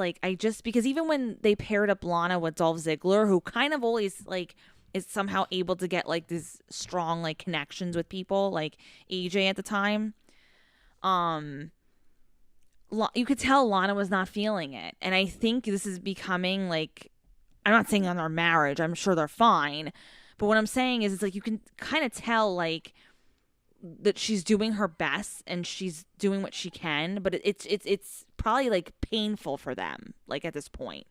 because even when they paired up Lana with Dolph Ziggler, who kind of always, is somehow able to get, these strong, connections with people, like AJ at the time, you could tell Lana was not feeling it. And I think this is becoming I'm not saying on their marriage, I'm sure they're fine. But what I'm saying is it's you can kind of tell that she's doing her best and she's doing what she can, but it's probably painful for them at this point.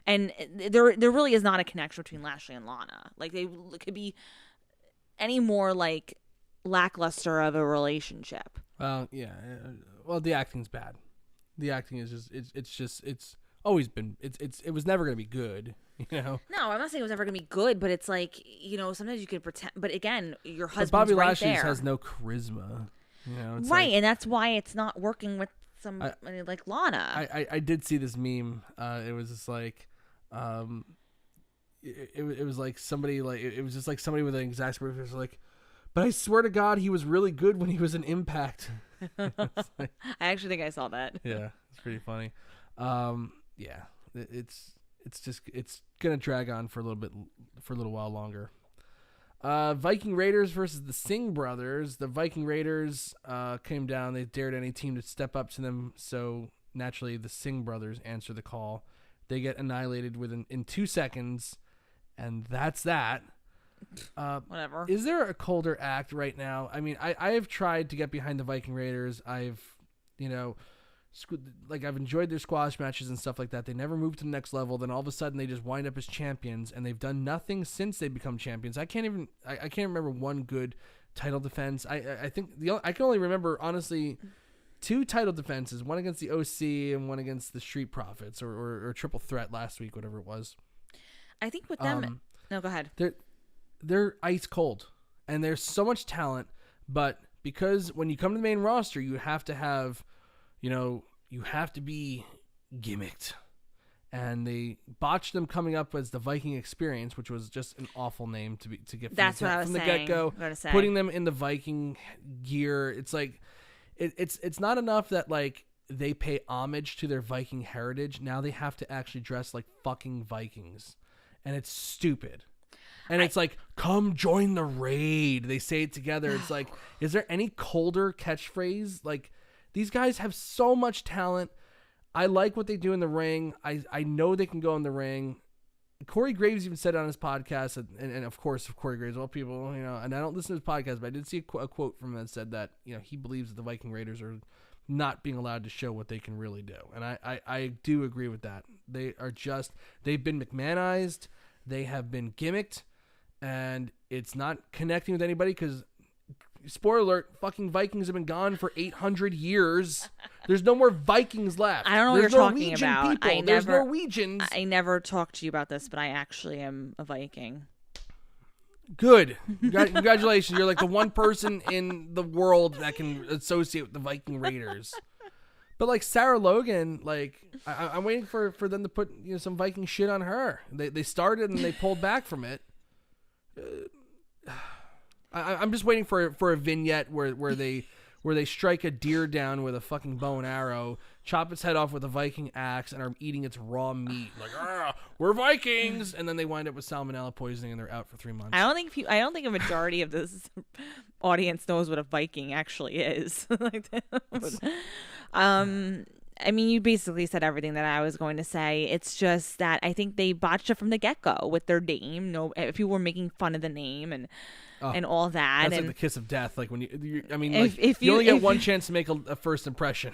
And there really is not a connection between Lashley and Lana. They could be any more lackluster of a relationship. Well, yeah. Well, the acting's bad. The acting is it's always been it was never going to be good, No, I'm not saying it was ever going to be good, but it's sometimes you could pretend. But again, your husband's Bobby right Lashley there. has no charisma, It's right, and that's why it's not working with somebody like Lana. I did see this meme. It was just it was like somebody it was just somebody with an exasperated was but I swear to God, he was really good when he was in Impact. I actually think I saw that. Yeah, it's pretty funny. Yeah, it's gonna drag on for a little while longer. Viking Raiders versus the Singh brothers. The Viking Raiders came down. They dared any team to step up to them. So naturally, the Singh brothers answer the call. They get annihilated in 2 seconds, and that's that. Whatever. Is there a colder act right now? I mean, I have tried to get behind the Viking Raiders. I've enjoyed their squash matches and stuff like that. They never moved to the next level. Then all of a sudden they just wind up as champions, and they've done nothing since they become champions. I can't remember one good title defense. I think I can only remember honestly 2 title defenses, one against the OC and one against the Street Profits or Triple Threat last week, whatever it was. I think with them, no, go ahead. They're ice cold, and there's so much talent, but because when you come to the main roster, you have to have, you have to be gimmicked, and they botched them coming up as the Viking Experience, which was just an awful name to get That's what I was from the saying. get-go. Putting them in the Viking gear, it's like it's not enough that like they pay homage to their Viking heritage. Now they have to actually dress like fucking Vikings, and it's stupid. And it's like, come join the raid. They say it together. It's like, is there any colder catchphrase? Like, these guys have so much talent. I like what they do in the ring. I know they can go in the ring. Corey Graves even said it on his podcast, and of course, Corey Graves, well, people, you know, and I don't listen to his podcast, but I did see a quote from him that said that, you know, he believes that the Viking Raiders are not being allowed to show what they can really do. And I do agree with that. They've been McMahonized. They have been gimmicked. And it's not connecting with anybody because, spoiler alert, fucking Vikings have been gone for 800 years. There's no more Vikings left. I don't know what you're talking about. There's Norwegians. I never talked to you about this, but I actually am a Viking. Good. Congratulations. You're like the one person in the world that can associate with the Viking Raiders. But like Sarah Logan, like I'm waiting for them to put, you know, some Viking shit on her. They started and they pulled back from it. I'm just waiting for a vignette where they strike a deer down with a fucking bow and arrow, chop its head off with a Viking axe, and are eating its raw meat. Like, we're Vikings, and then they wind up with salmonella poisoning and they're out for 3 months. I don't think a majority of this audience knows what a Viking actually is. I mean, you basically said everything that I was going to say. It's just that I think they botched it from the get-go with their name. No, if you were making fun of the name and all that. That's and like the kiss of death. Like when you you only get one chance to make a first impression.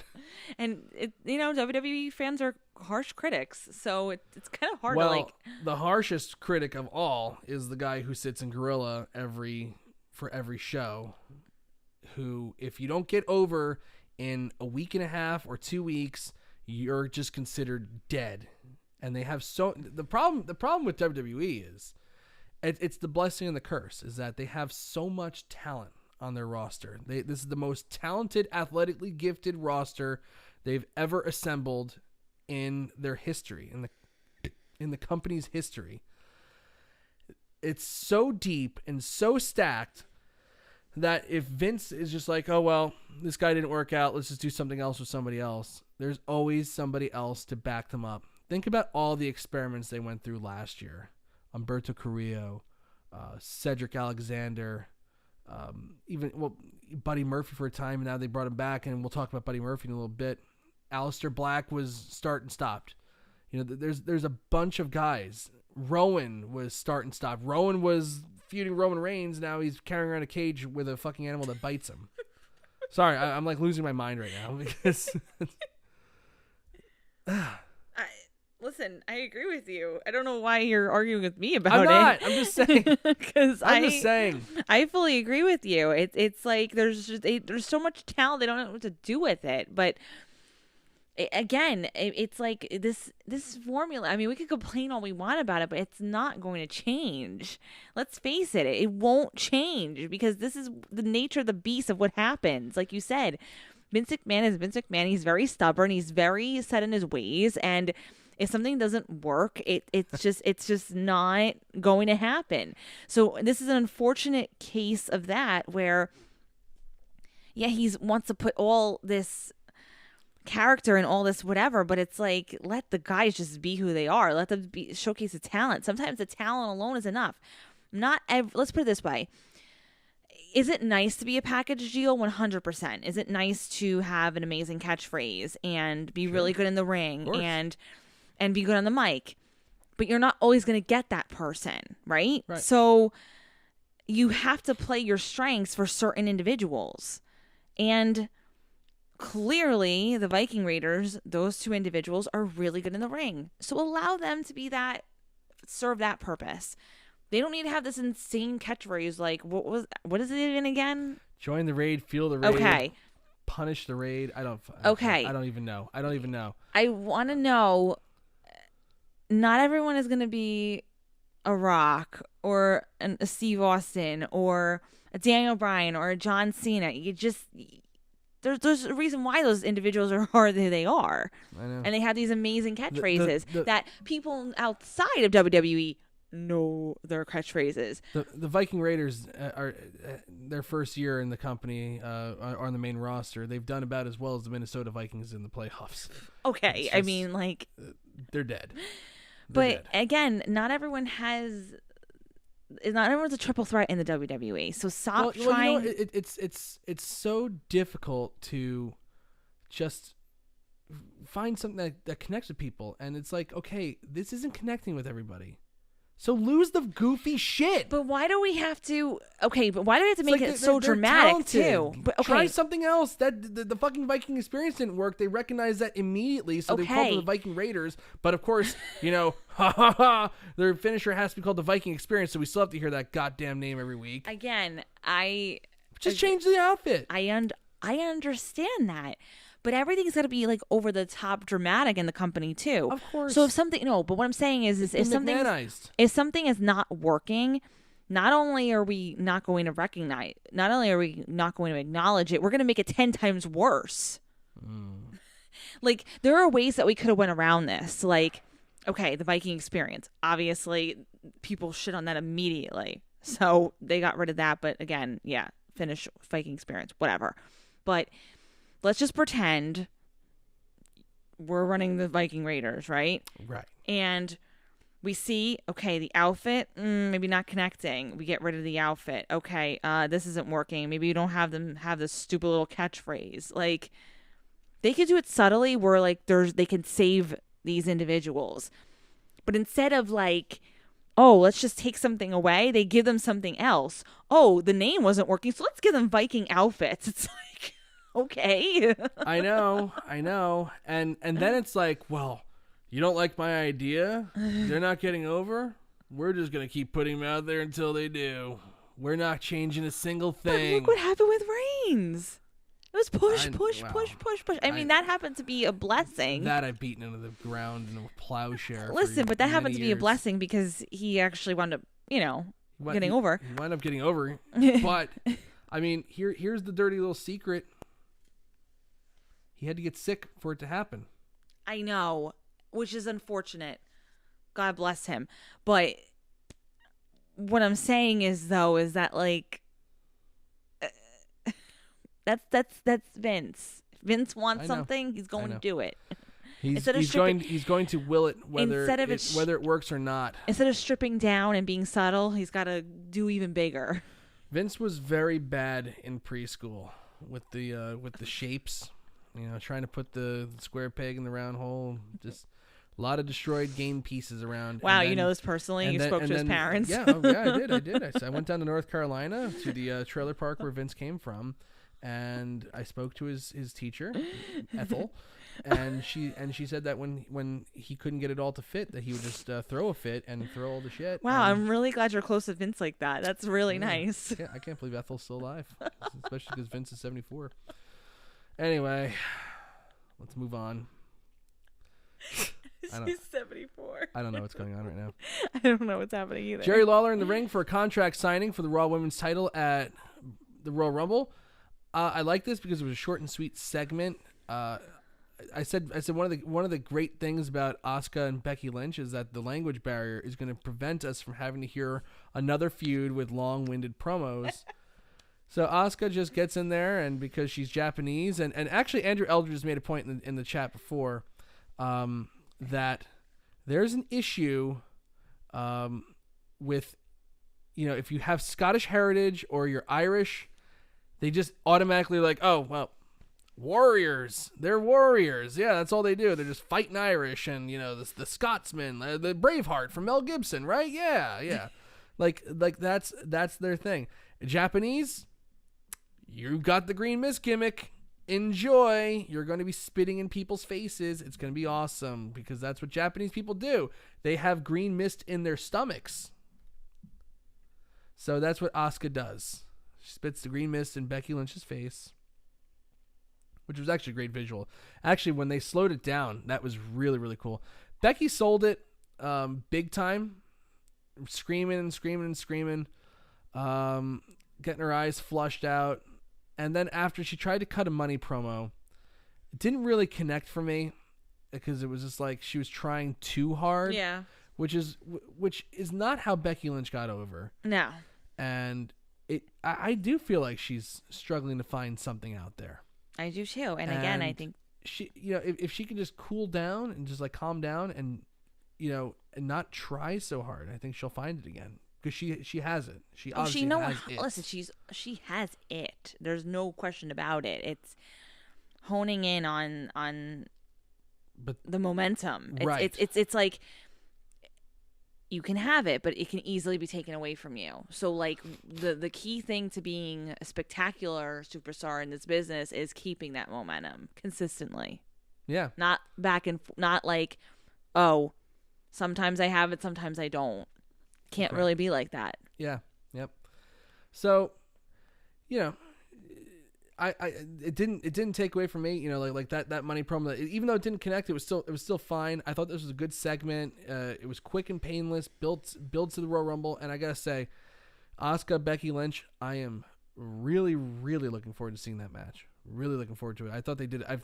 And WWE fans are harsh critics, so it's kind of hard to Well, the harshest critic of all is the guy who sits in Gorilla for every show. Who, if you don't get over in a week and a half or 2 weeks, you're just considered dead. And they have the problem with WWE is it's the blessing and the curse is that they have so much talent on their roster. This is the most talented, athletically gifted roster they've ever assembled in their history, in the company's history. It's so deep and so stacked that if Vince is just like, oh, well, this guy didn't work out, let's just do something else with somebody else, there's always somebody else to back them up. Think about all the experiments they went through last year. Umberto Carrillo, Cedric Alexander, Buddy Murphy for a time, and now they brought him back, and we'll talk about Buddy Murphy in a little bit. Aleister Black was start and stopped. You know, there's a bunch of guys. Rowan was start and stop. Rowan was feuding Roman Reigns. Now he's carrying around a cage with a fucking animal that bites him. Sorry, I'm like losing my mind right now because. Listen, I agree with you. I don't know why you're arguing with me about I'm not. it. I'm just saying. Because I'm just saying. I fully agree with you. It's like there's so much talent, they don't know what to do with it. But it's like this formula. I mean, we could complain all we want about it, but it's not going to change. Let's face it, it won't change because this is the nature of the beast of what happens. Like you said, Vince McMahon is Vince McMahon. He's very stubborn. He's very set in his ways, and if something doesn't work, it's just not going to happen. So this is an unfortunate case of that where, yeah, he wants to put all this character and all this whatever, but it's like, let the guys just be who they are. Let them showcase the talent. Sometimes the talent alone is enough. Let's put it this way. Is it nice to be a package deal? 100%. Is it nice to have an amazing catchphrase and be really good in the ring and be good on the mic? But you're not always going to get that person, right? So you have to play your strengths for certain individuals. And clearly, the Viking Raiders, those two individuals are really good in the ring. So allow them to serve that purpose. They don't need to have this insane catchphrase like, what is it even again? Join the raid, feel the raid. Okay. Punish the raid. I don't even know. I want to know, not everyone is going to be a Rock or a Steve Austin or a Daniel Bryan or a John Cena. there's a reason why those individuals are who they are. I know. And they have these amazing catchphrases that people outside of WWE know their catchphrases. The Viking Raiders are their first year in the company are on the main roster. They've done about as well as the Minnesota Vikings in the playoffs. Okay, I mean, like they're dead. But again, not everyone's a triple threat in the WWE. So stop trying. Well, it's so difficult to just find something that connects with people, and it's like, okay, this isn't connecting with everybody. So lose the goofy shit. But why do we have to? Okay, but why do we have to make it so dramatic too? But, okay. Try something else. That the fucking Viking experience didn't work. They recognized that immediately, so they called them the Viking Raiders. But of course, their finisher has to be called the Viking experience. So we still have to hear that goddamn name every week. Again, just change the outfit. I understand that. But everything's got to be like over the top dramatic in the company too. Of course. So but what I'm saying is if something is not working, not only are we not going to acknowledge it, we're going to make it 10 times worse. Like there are ways that we could have went around this. Like, okay, the Viking experience. Obviously, people shit on that immediately. So they got rid of that. But again, yeah, finish Viking experience, whatever. But let's just pretend we're running the Viking Raiders, right? Right. And we see, okay, the outfit, maybe not connecting. We get rid of the outfit. Okay, this isn't working. Maybe you don't have them have this stupid little catchphrase. Like, they could do it subtly where, like, they can save these individuals. But instead of, like, oh, let's just take something away, they give them something else. Oh, the name wasn't working, so let's give them Viking outfits. It's like, okay. I know. And then it's like, well, you don't like my idea? They're not getting over? We're just going to keep putting them out there until they do. We're not changing a single thing. But look what happened with Reigns. It was push. I mean, that happened to be a blessing. That I've beaten into the ground in a plowshare. Listen, but that happened to be a blessing because he actually wound up, getting over. He wound up getting over. But, I mean, here's the dirty little secret. He had to get sick for it to happen. I know, which is unfortunate. God bless him. But what I'm saying is that like that's Vince. If Vince wants something, he's going to do it. He's going to will it whether it works or not. Instead of stripping down and being subtle, he's got to do even bigger. Vince was very bad in preschool with the shapes. Trying to put the square peg in the round hole. Just a lot of destroyed game pieces around. Wow, you know this personally? You spoke to his parents? Yeah, I did. I went down to North Carolina to the trailer park where Vince came from, and I spoke to his teacher, Ethel, and she said that when he couldn't get it all to fit, that he would just throw a fit and throw all the shit. Wow, I'm really glad you're close to Vince like that. That's really nice. Yeah, I can't believe Ethel's still alive, especially because Vince is 74. Anyway, let's move on. He's 74. I don't know what's going on right now. I don't know what's happening either. Jerry Lawler in the ring for a contract signing for the Raw Women's title at the Royal Rumble. I like this because it was a short and sweet segment. I said one of the great things about Asuka and Becky Lynch is that the language barrier is going to prevent us from having to hear another feud with long-winded promos. So Asuka just gets in there, and because she's Japanese, and actually Andrew Eldridge has made a point in the chat before that there's an issue with, if you have Scottish heritage or you're Irish, they just automatically like, oh, well, warriors. They're warriors. Yeah, that's all they do. They're just fighting Irish, and, the Scotsman, the Braveheart from Mel Gibson, right? Yeah. like that's their thing. Japanese, you got the green mist gimmick. Enjoy. You're going to be spitting in people's faces. It's going to be awesome because that's what Japanese people do. They have green mist in their stomachs. So that's what Asuka does. She spits the green mist in Becky Lynch's face, which was actually a great visual. Actually, when they slowed it down, that was really, really cool. Becky sold it big time, screaming, getting her eyes flushed out. And then after she tried to cut a money promo, it didn't really connect for me because it was just like she was trying too hard. Yeah. Which is not how Becky Lynch got over. No. And I do feel like she's struggling to find something out there. I do too. And again, I think she, if she can just cool down and just like calm down and, and not try so hard, I think she'll find it again. Because she has it. She obviously has it. Listen, she has it. There's no question about it. It's honing in on the momentum. Right. It's like you can have it, but it can easily be taken away from you. So like the key thing to being a spectacular superstar in this business is keeping that momentum consistently. Yeah. Not not like, oh, sometimes I have it, sometimes I don't. Can't really be like that. Yeah. Yep. So, it didn't take away from me, like that money promo. Even though it didn't connect, it was still fine. I thought this was a good segment. It was quick and painless. Built to the Royal Rumble, and I gotta say, Asuka, Becky Lynch, I am really, really looking forward to seeing that match. Really looking forward to it. I thought they did. I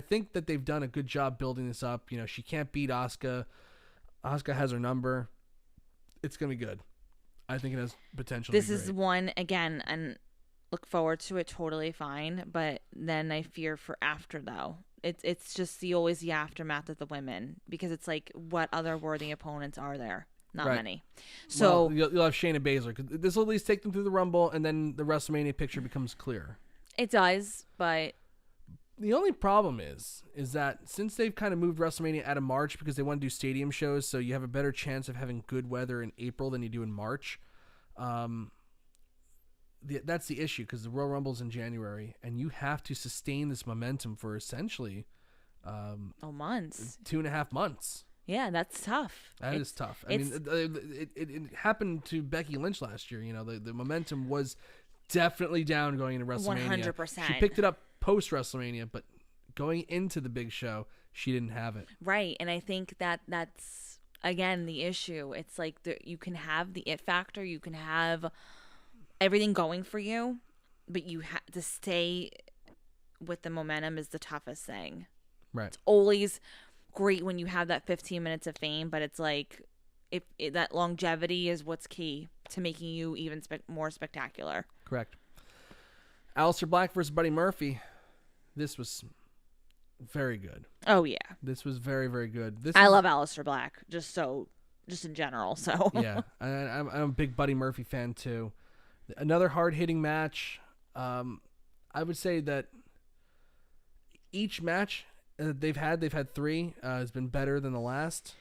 think that they've done a good job building this up. She can't beat Asuka. Asuka has her number. It's gonna be good. I think it has potential. This is one again, and look forward to it. Totally fine, but then I fear for after though. It's just always the aftermath of the women, because it's like, what other worthy opponents are there? Not many. So you'll have Shayna Baszler. This will at least take them through the Rumble, and then the WrestleMania picture becomes clear. It does, but the only problem is that since they've kind of moved WrestleMania out of March because they want to do stadium shows, so you have a better chance of having good weather in April than you do in March. That's the issue, because the Royal Rumble's in January, and you have to sustain this momentum for essentially months, 2.5 months. Yeah, that's tough. That is tough. I mean, it happened to Becky Lynch last year. The momentum was definitely down going into WrestleMania. 100%. She picked it up post WrestleMania, but going into the big show, she didn't have it. Right, and I think that's again the issue. It's like you can have the it factor, you can have everything going for you, but you have to stay with the momentum is the toughest thing. Right. It's always great when you have that 15 minutes of fame, but it's like if that longevity is what's key to making you even more spectacular. Correct. Aleister Black versus Buddy Murphy. This was very good. Oh yeah. This was very, very good. I love Aleister Black just in general. So yeah, I'm a big Buddy Murphy fan too. Another hard-hitting match. I would say that each match they've had 3 has been better than the last.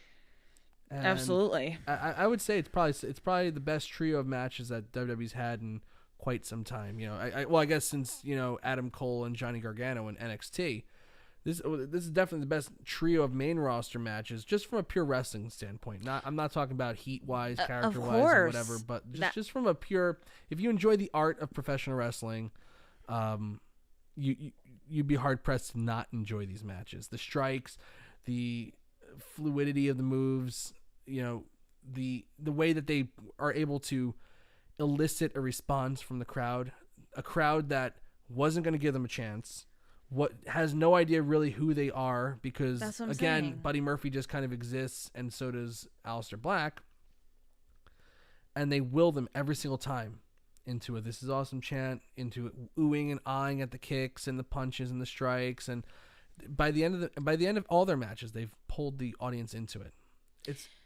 And absolutely. I would say it's probably the best trio of matches that WWE's had in quite some time. I guess since Adam Cole and Johnny Gargano in NXT. This is definitely the best trio of main roster matches, just from a pure wrestling standpoint. I'm not talking about heat wise, character wise, or whatever, but just from a pure. If you enjoy the art of professional wrestling, you'd be hard pressed to not enjoy these matches. The strikes, the fluidity of the moves, the way that they are able to elicit a response from the crowd, a crowd that wasn't going to give them a chance. What has no idea really who they are, because again, saying. Buddy Murphy just kind of exists, and so does Aleister Black, and they will them every single time into a "This is awesome" chant, into oohing and ahhing at the kicks and the punches and the strikes, and by the end of all their matches, they've pulled the audience into it.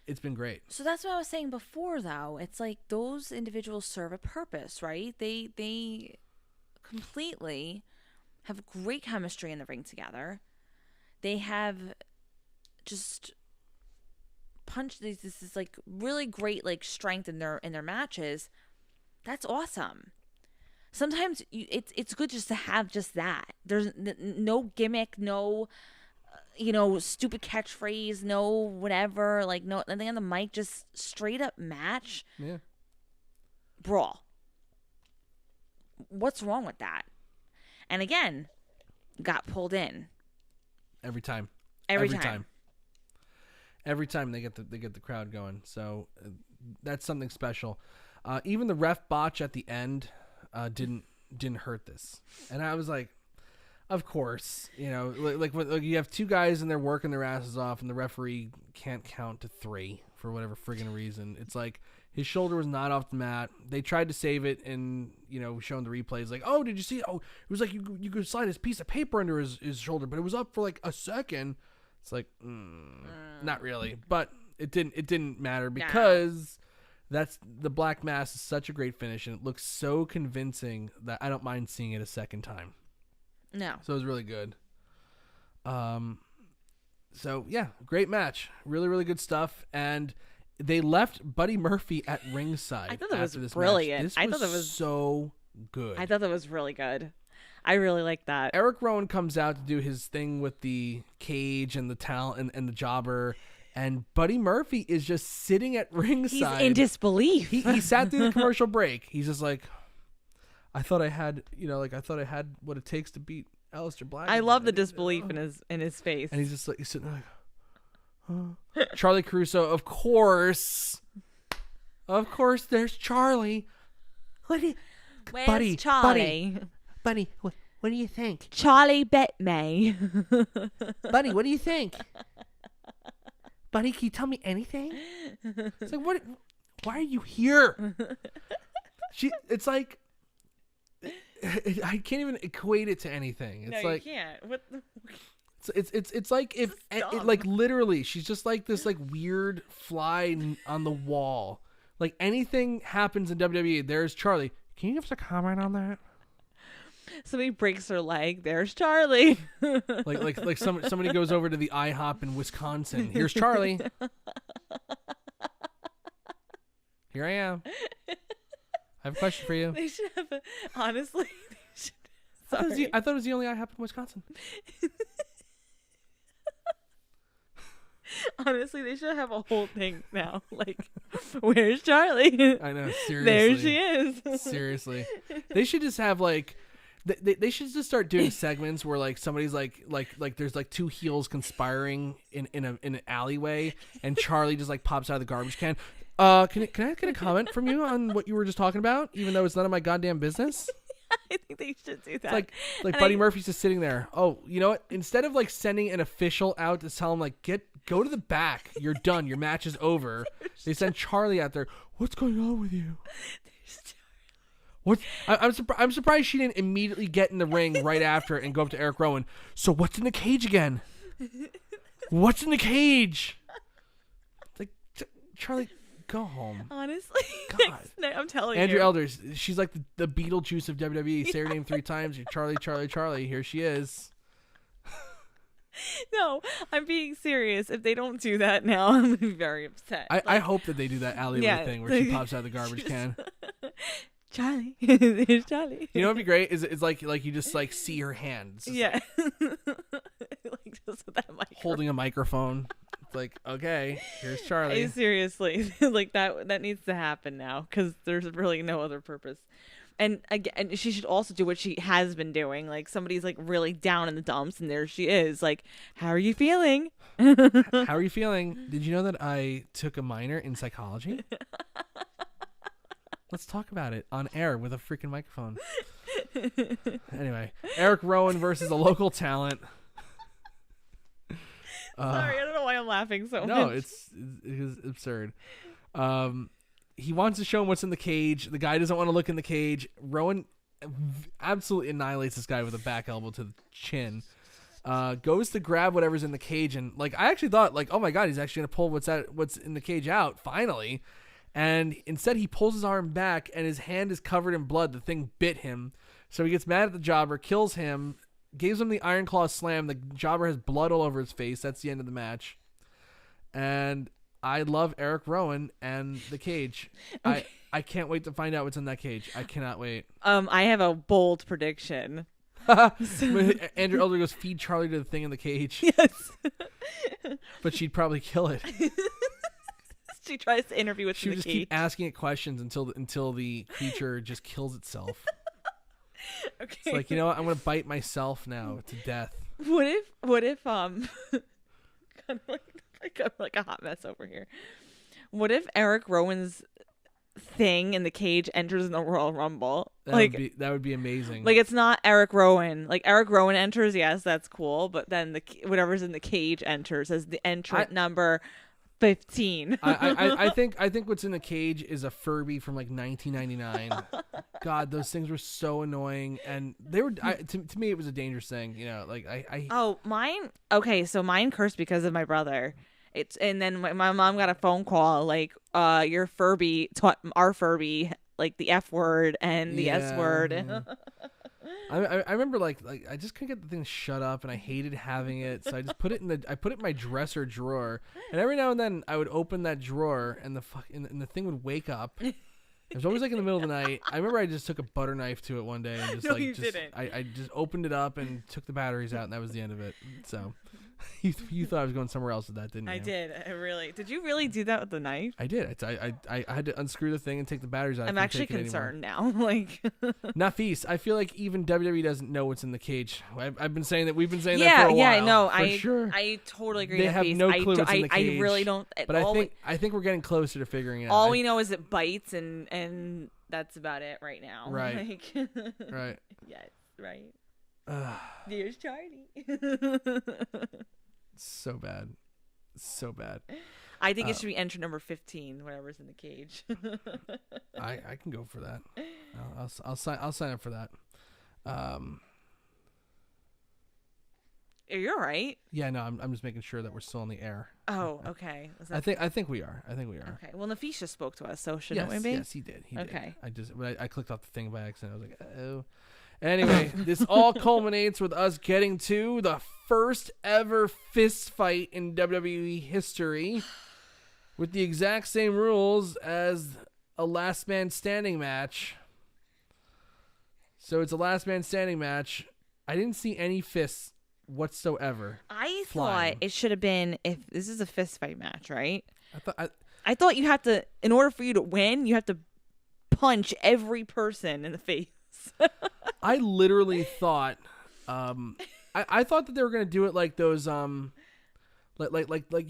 It's been great. So that's what I was saying before, though. It's like those individuals serve a purpose, right? They completely have great chemistry in the ring together. They have just this is like really great like strength in their matches. That's awesome. Sometimes it's good just to have just that. There's no gimmick, no stupid catchphrase, no whatever, like no nothing on the mic, just straight up match. Yeah. Brawl. What's wrong with that? And again, got pulled in every time. Every time they get the crowd going. So that's something special. Even the ref botch at the end didn't didn't hurt this. And I was like, of course, you know, like you have two guys and they're working their asses off and the referee can't count to 3 for whatever friggin' reason. It's like his shoulder was not off the mat. They tried to save it and, you know, showing the replays like, oh, did you see? Oh, it was like you could slide his piece of paper under his shoulder, but it was up for like a second. It's like, not really. But it didn't matter because that's the Black Mass is such a great finish and it looks so convincing that I don't mind seeing it a second time. No. So it was really good. So yeah, great match. Really, really good stuff. And they left Buddy Murphy at ringside. I thought that was this brilliant. Match. I thought that was so good. I thought that was really good. I really like that. Eric Rowan comes out to do his thing with the cage and the talent and the jobber. And Buddy Murphy is just sitting at ringside. He's in disbelief. He sat through the commercial break. He's just like, I thought I had what it takes to beat Aleister Black. I love the disbelief in his face. And he's just like, he's sitting there like, Charlie Caruso, of course, there's Charlie. Where's Buddy, Charlie? Buddy, what do you think? Charlie bet me. Buddy, what do you think? Buddy, can you tell me anything? It's like, what? Why are you here? It's like, I can't even equate it to anything. It's no, like, you can't. What? It's like if like literally she's just like this like weird fly on the wall. Like anything happens in WWE, there's Charlie. Can you give us a comment on that? Somebody breaks her leg. There's Charlie. like somebody goes over to the IHOP in Wisconsin. Here's Charlie. Here I am. I have a question for you. They should have honestly. They should, I thought it was the only IHOP in Wisconsin. Honestly, they should have a whole thing now. Like, where's Charlie? I know, seriously. There she is. Seriously. They should just have like they should just start doing segments where like somebody's like there's like two heels conspiring in an alleyway and Charlie just like pops out of the garbage can. Can I get a comment from you on what you were just talking about, even though it's none of my goddamn business? I think they should do that. It's like Buddy Murphy's just sitting there. Oh, you know what? Instead of like sending an official out to tell him like go to the back, you're done, your match is over. They send Charlie out there. What's going on with you? What? I'm surprised she didn't immediately get in the ring right after and go up to Eric Rowan. So what's in the cage again? What's in the cage? Like Charlie. Go home. Honestly, God. I'm telling Andrew you. Elders, she's like the Beetlejuice of WWE. Say her name 3 times. You're Charlie, Charlie, Charlie. Here she is. No, I'm being serious. If they don't do that now, I'm gonna be very upset. I hope that they do that alleyway thing where she pops out of the garbage can. Charlie, there's Charlie. You know what'd be great is it's like you just like see her hand. Yeah, like just with that microphone. Holding a microphone. It's like, okay, here's Charlie. Seriously, like that needs to happen now because there's really no other purpose. And again, she should also do what she has been doing. Like somebody's like really down in the dumps, and there she is. Like, how are you feeling? How are you feeling? Did you know that I took a minor in psychology? Let's talk about it on air with a freaking microphone. Anyway, Eric Rowan versus a local talent. Sorry, I don't know why I'm laughing so much. No, it is absurd. He wants to show him what's in the cage. The guy doesn't want to look in the cage. Rowan absolutely annihilates this guy with a back elbow to the chin. Goes to grab whatever's in the cage, and like I actually thought, like, oh my god, he's actually gonna pull what's in the cage out finally. And instead, he pulls his arm back, and his hand is covered in blood. The thing bit him, so he gets mad at the jobber, kills him, gives him the Iron Claw slam. The jobber has blood all over his face. That's the end of the match. And I love Eric Rowan and the cage. Okay. I can't wait to find out what's in that cage. I cannot wait. I have a bold prediction. Andrew Elder goes, feed Charlie to the thing in the cage. Yes. But she'd probably kill it. She tries to interview with she would the just cage. keep asking it questions until the creature just kills itself. Okay. It's like, you know what? I'm gonna bite myself now to death. What if kind of like a hot mess over here. What if Eric Rowan's thing in the cage enters in the Royal Rumble. That would be amazing. Like, it's not Eric Rowan. Like, Eric Rowan enters, yes, that's cool. But then whatever's in the cage enters as the entrant number 15. I think what's in the cage is a Furby from like 1999. God, those things were so annoying, and they were to me it was a dangerous thing. You know, like mine. Okay, so mine cursed because of my brother. And then my mom got a phone call like, your Furby taught our Furby like the F word and the S word. I remember like I just couldn't get the thing to shut up, and I hated having it, so I just put it in my dresser drawer, and every now and then I would open that drawer, and the thing would wake up. It was always like in the middle of the night. I remember I just took a butter knife to it one day and just didn't. I just opened it up and took the batteries out, and that was the end of it. So you thought I was going somewhere else with that, didn't you? I did. Did you really do that with the knife? I did. I had to unscrew the thing and take the batteries out. I'm actually concerned now. Like, Nafis, I feel like even WWE doesn't know what's in the cage. I've been saying that. We've been saying that for a while. Yeah, no, sure. I totally agree. They have no clue what's in the cage. I really don't. But I think we're getting closer to figuring it out. All we know is it bites, and that's about it right now. Right. Like, right. Yes. Right. There's Charlie. So bad. I think it should be entry number 15, whatever's in the cage. I can go for that. I'll sign up for that. Are you all right? Yeah, no, I'm just making sure that we're still on the air. Oh, okay. I think we are. Okay. Well, Nafis just spoke to us, so shouldn't we be? Yes, he did. Okay. I clicked off the thing by accident. I was like, oh. Anyway, this all culminates with us getting to the first ever fist fight in WWE history, with the exact same rules as a last man standing match. So it's a last man standing match. I didn't see any fists whatsoever. I flying. thought it should have been, if this is a fist fight match, right? I thought you have to, in order for you to win, you have to punch every person in the face. I literally thought, I thought that they were gonna do it like those, like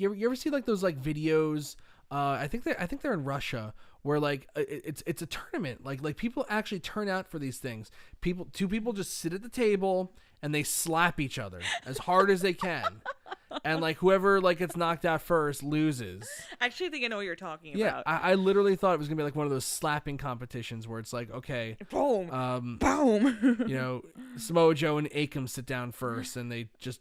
you ever see like those like videos? I think they're in Russia, where like it's a tournament. Like people actually turn out for these things. Two people just sit at the table and they slap each other as hard as they can. And like whoever like gets knocked out first loses. I actually think I know what you're talking about. Yeah, I literally thought it was gonna be like one of those slapping competitions where it's like, okay, boom, boom. You know, Samoa Joe and Akam sit down first, and they just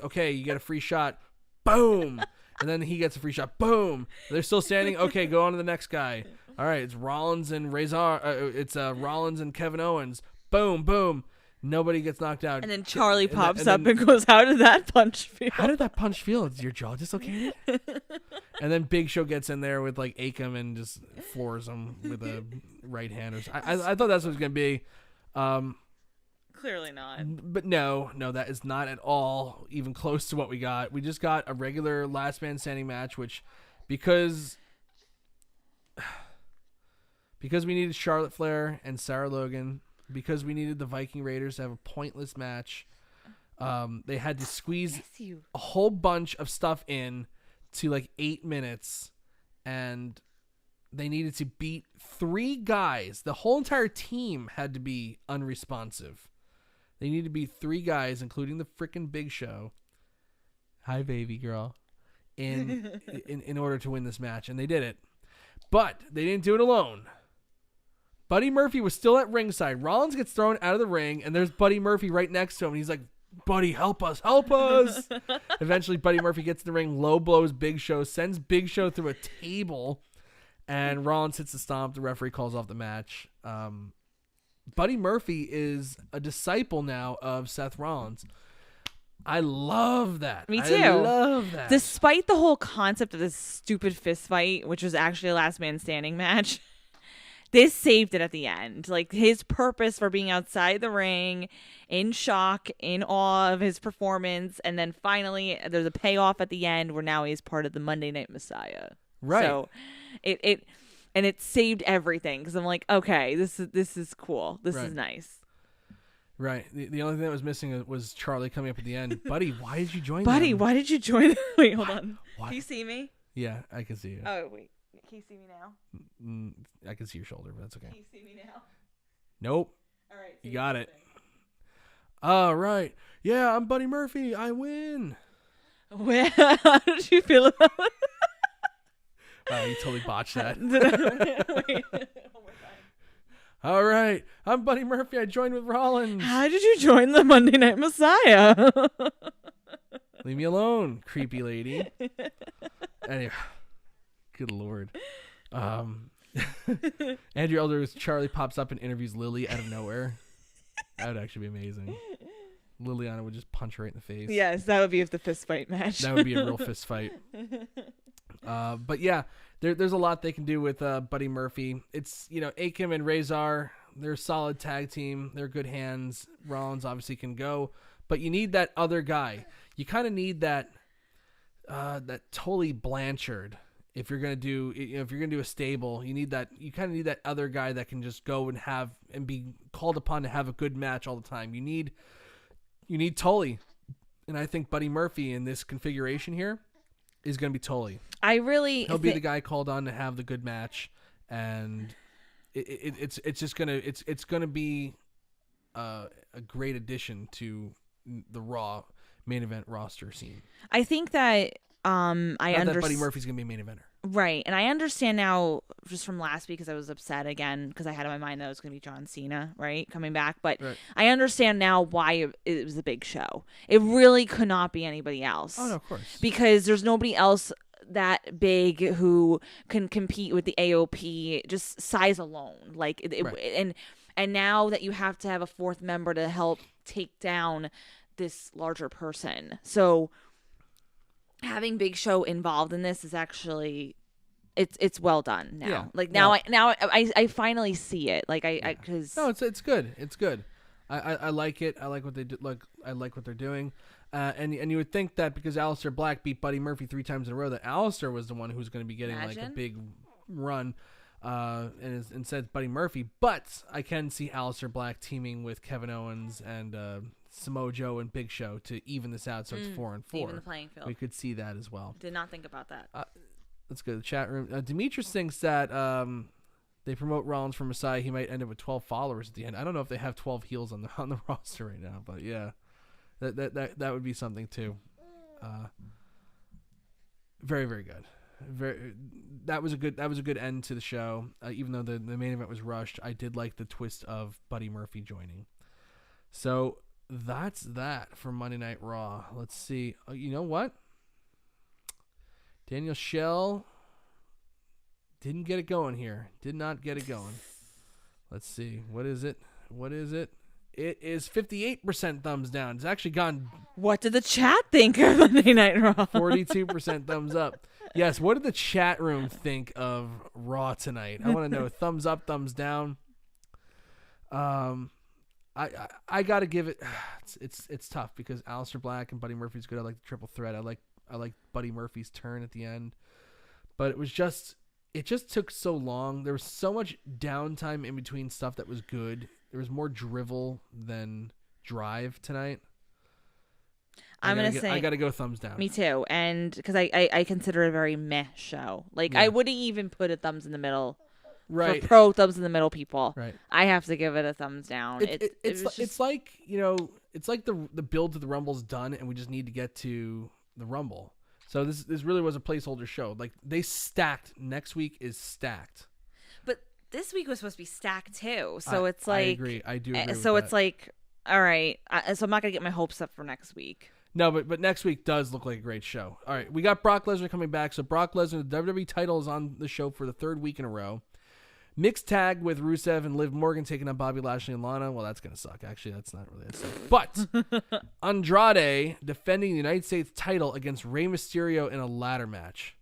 okay, you get a free shot, boom, and then he gets a free shot, boom. They're still standing. Okay, go on to the next guy. All right, it's Rollins and Rollins and Kevin Owens. Boom, boom. Nobody gets knocked out. And then Charlie pops up and goes, how did that punch feel? How did that punch feel? Is your jaw dislocated? And then Big Show gets in there with like Akam and just floors him with a right hand. I thought that's what it was going to be. Clearly not. But no, that is not at all even close to what we got. We just got a regular last man standing match, which because we needed Charlotte Flair and Sarah Logan, because we needed the Viking Raiders to have a pointless match, they had to squeeze a whole bunch of stuff in to like 8 minutes, and they needed to beat 3 guys. The whole entire team had to be unresponsive. They needed to beat 3 guys, including the freaking Big Show. Hi, baby girl. In order to win this match, and they did it. But they didn't do it alone. Buddy Murphy was still at ringside. Rollins gets thrown out of the ring, and there's Buddy Murphy right next to him. And he's like, buddy, help us, help us. Eventually, Buddy Murphy gets in the ring, low blows Big Show, sends Big Show through a table, and Rollins hits the stomp. The referee calls off the match. Buddy Murphy is a disciple now of Seth Rollins. I love that. Me too. I love that. Despite the whole concept of this stupid fist fight, which was actually a last man standing match, this saved it at the end. Like, his purpose for being outside the ring, in shock, in awe of his performance, and then finally there's a payoff at the end where now he's part of the Monday Night Messiah. Right. So it saved everything, because I'm like, okay, this is cool. This is nice. Right. The only thing that was missing was Charlie coming up at the end. Buddy, why did you join Buddy, them? why did you join? Wait, hold on. What? Do you see me? Yeah, I can see you. Oh, wait. Can you see me now? I can see your shoulder, but that's okay. Can you see me now? Nope. All right. You got it. All right. Yeah, I'm Buddy Murphy. I win. How did you feel about it? You totally botched that. Wait. All right. I'm Buddy Murphy. I joined with Rollins. How did you join the Monday Night Messiah? Leave me alone, creepy lady. Anyway, good Lord. Andrew Elder's Charlie pops up and interviews Lily out of nowhere. That would actually be amazing. Liliana would just punch her right in the face. Yes, that would be the fist fight match. That would be a real fist fight. But yeah, there's a lot they can do with Buddy Murphy. It's, Akam and Razor, they're a solid tag team. They're good hands. Rollins obviously can go, but you need that other guy. You kind of need that Tully Blanchard. If you're gonna do, a stable, you kind of need that other guy that can just go and be called upon to have a good match all the time. You need Tully, and I think Buddy Murphy in this configuration here is gonna be Tully. He'll be the guy called on to have the good match, and it's gonna be a great addition to the Raw main event roster scene. I think that that Buddy Murphy's gonna be a main eventer. Right, and I understand now just from last week because I was upset again because I had in my mind that it was going to be John Cena, right, coming back. But right. I understand now why it was a big show. It really could not be anybody else. Oh, no, of course. Because there's nobody else that big who can compete with the AOP, just size alone. Like, right. And now that you have to have a fourth member to help take down this larger person. So having Big Show involved in this is actually it's well done now. Yeah. Like now I finally see it. Like because no, it's good. It's good. I like it. I like what they do. Like I like what they're doing. And you would think that because Aleister Black beat Buddy Murphy 3 times in a row, that Aleister was the one who's going to be getting like a big run. And instead Buddy Murphy. But I can see Aleister Black teaming with Kevin Owens and Samoa Joe and Big Show to even this out, so it's 4-4. Even the playing field. We could see that as well. Did not think about that. Let's go to the chat room. Demetrius thinks that they promote Rollins for Messiah. He might end up with 12 followers at the end. I don't know if they have 12 heels on the roster right now, but yeah, that would be something too. Very, very good. That was a good end to the show. Even though the main event was rushed, I did like the twist of Buddy Murphy joining. So that's that for Monday Night Raw. Let's see. You know what? Daniel Schell didn't get it going here. Did not get it going. Let's see. What is it? It is 58% thumbs down. It's actually gone. What did the chat think of Monday Night Raw? 42% thumbs up. Yes, what did the chat room think of Raw tonight? I want to know. Thumbs up, thumbs down. I gotta give it. It's tough because Aleister Black and Buddy Murphy's good. I like the triple threat. I like Buddy Murphy's turn at the end, but it just took so long. There was so much downtime in between stuff that was good. There was more drivel than drive tonight. I gotta go thumbs down. Me too, and because I consider it a very meh show. Like yeah. I wouldn't even put a thumbs in the middle. Right. For pro thumbs in the middle people. Right. I have to give it a thumbs down. It's like the build to the Rumble's done and we just need to get to the Rumble. So this really was a placeholder show. Like they stacked. Next week is stacked. But this week was supposed to be stacked too. So it's like I agree. I do agree. So with it's that. like all right. So I'm not gonna get my hopes up for next week. No, but next week does look like a great show. All right, we got Brock Lesnar coming back. So Brock Lesnar, the WWE title is on the show for the 3rd week in a row. Mixed tag with Rusev and Liv Morgan taking on Bobby Lashley and Lana. Well, that's going to suck. Actually, that's not really that suck. But Andrade defending the United States title against Rey Mysterio in a ladder match.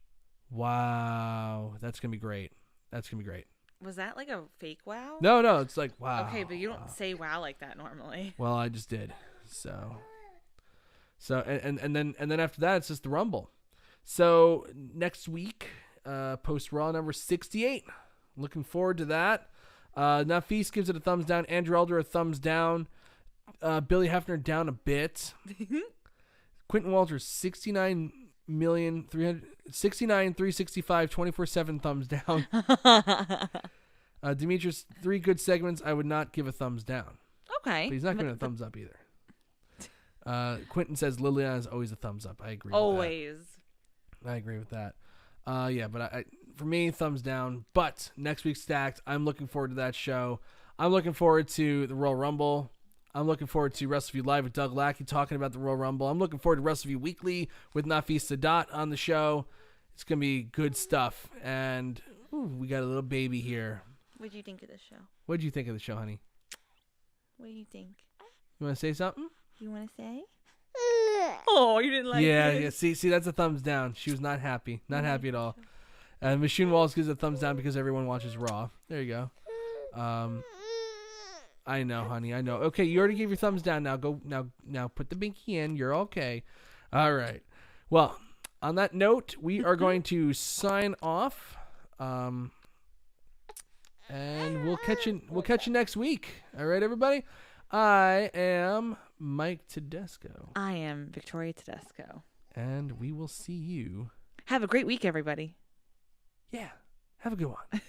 Wow. That's going to be great. Was that like a fake wow? No. It's like, wow. Okay, but you don't say wow like that normally. Well, I just did. So and then after that, it's just the Rumble. So next week, post Raw number 68. Looking forward to that. Nafis gives it a thumbs down. Andrew Elder a thumbs down. Billy Hefner down a bit. Quentin Walters 69 365 24/7 thumbs down. Demetrius, 3 good segments. I would not give a thumbs down. Okay. But he's not giving a thumbs up either. Quentin says Liliana is always a thumbs up. I agree. Always. With that. I agree with that. Yeah, but I for me, thumbs down. But next week's Stacked, I'm looking forward to that show. I'm looking forward to the Royal Rumble. I'm looking forward to Wrestleview Live with Doug Lackey talking about the Royal Rumble. I'm looking forward to Wrestleview Weekly with Nafis Sadat on the show. It's going to be good stuff. And we got a little baby here. What did you think of the show? What did you think of the show, honey? What do you think? You want to say something? You want to say? Oh, you didn't like it? Yeah. See, that's a thumbs down. She was not happy. Not happy at all. And Machine Wallace gives a thumbs down because everyone watches Raw. There you go. I know, honey. I know. Okay, you already gave your thumbs down. Now go. Now put the binky in. You're okay. All right. Well, on that note, we are going to sign off. And we'll catch you. We'll catch you next week. All right, everybody. I am Mike Tedesco. I am Victoria Tedesco. And we will see you. Have a great week, everybody. Yeah. Have a good one.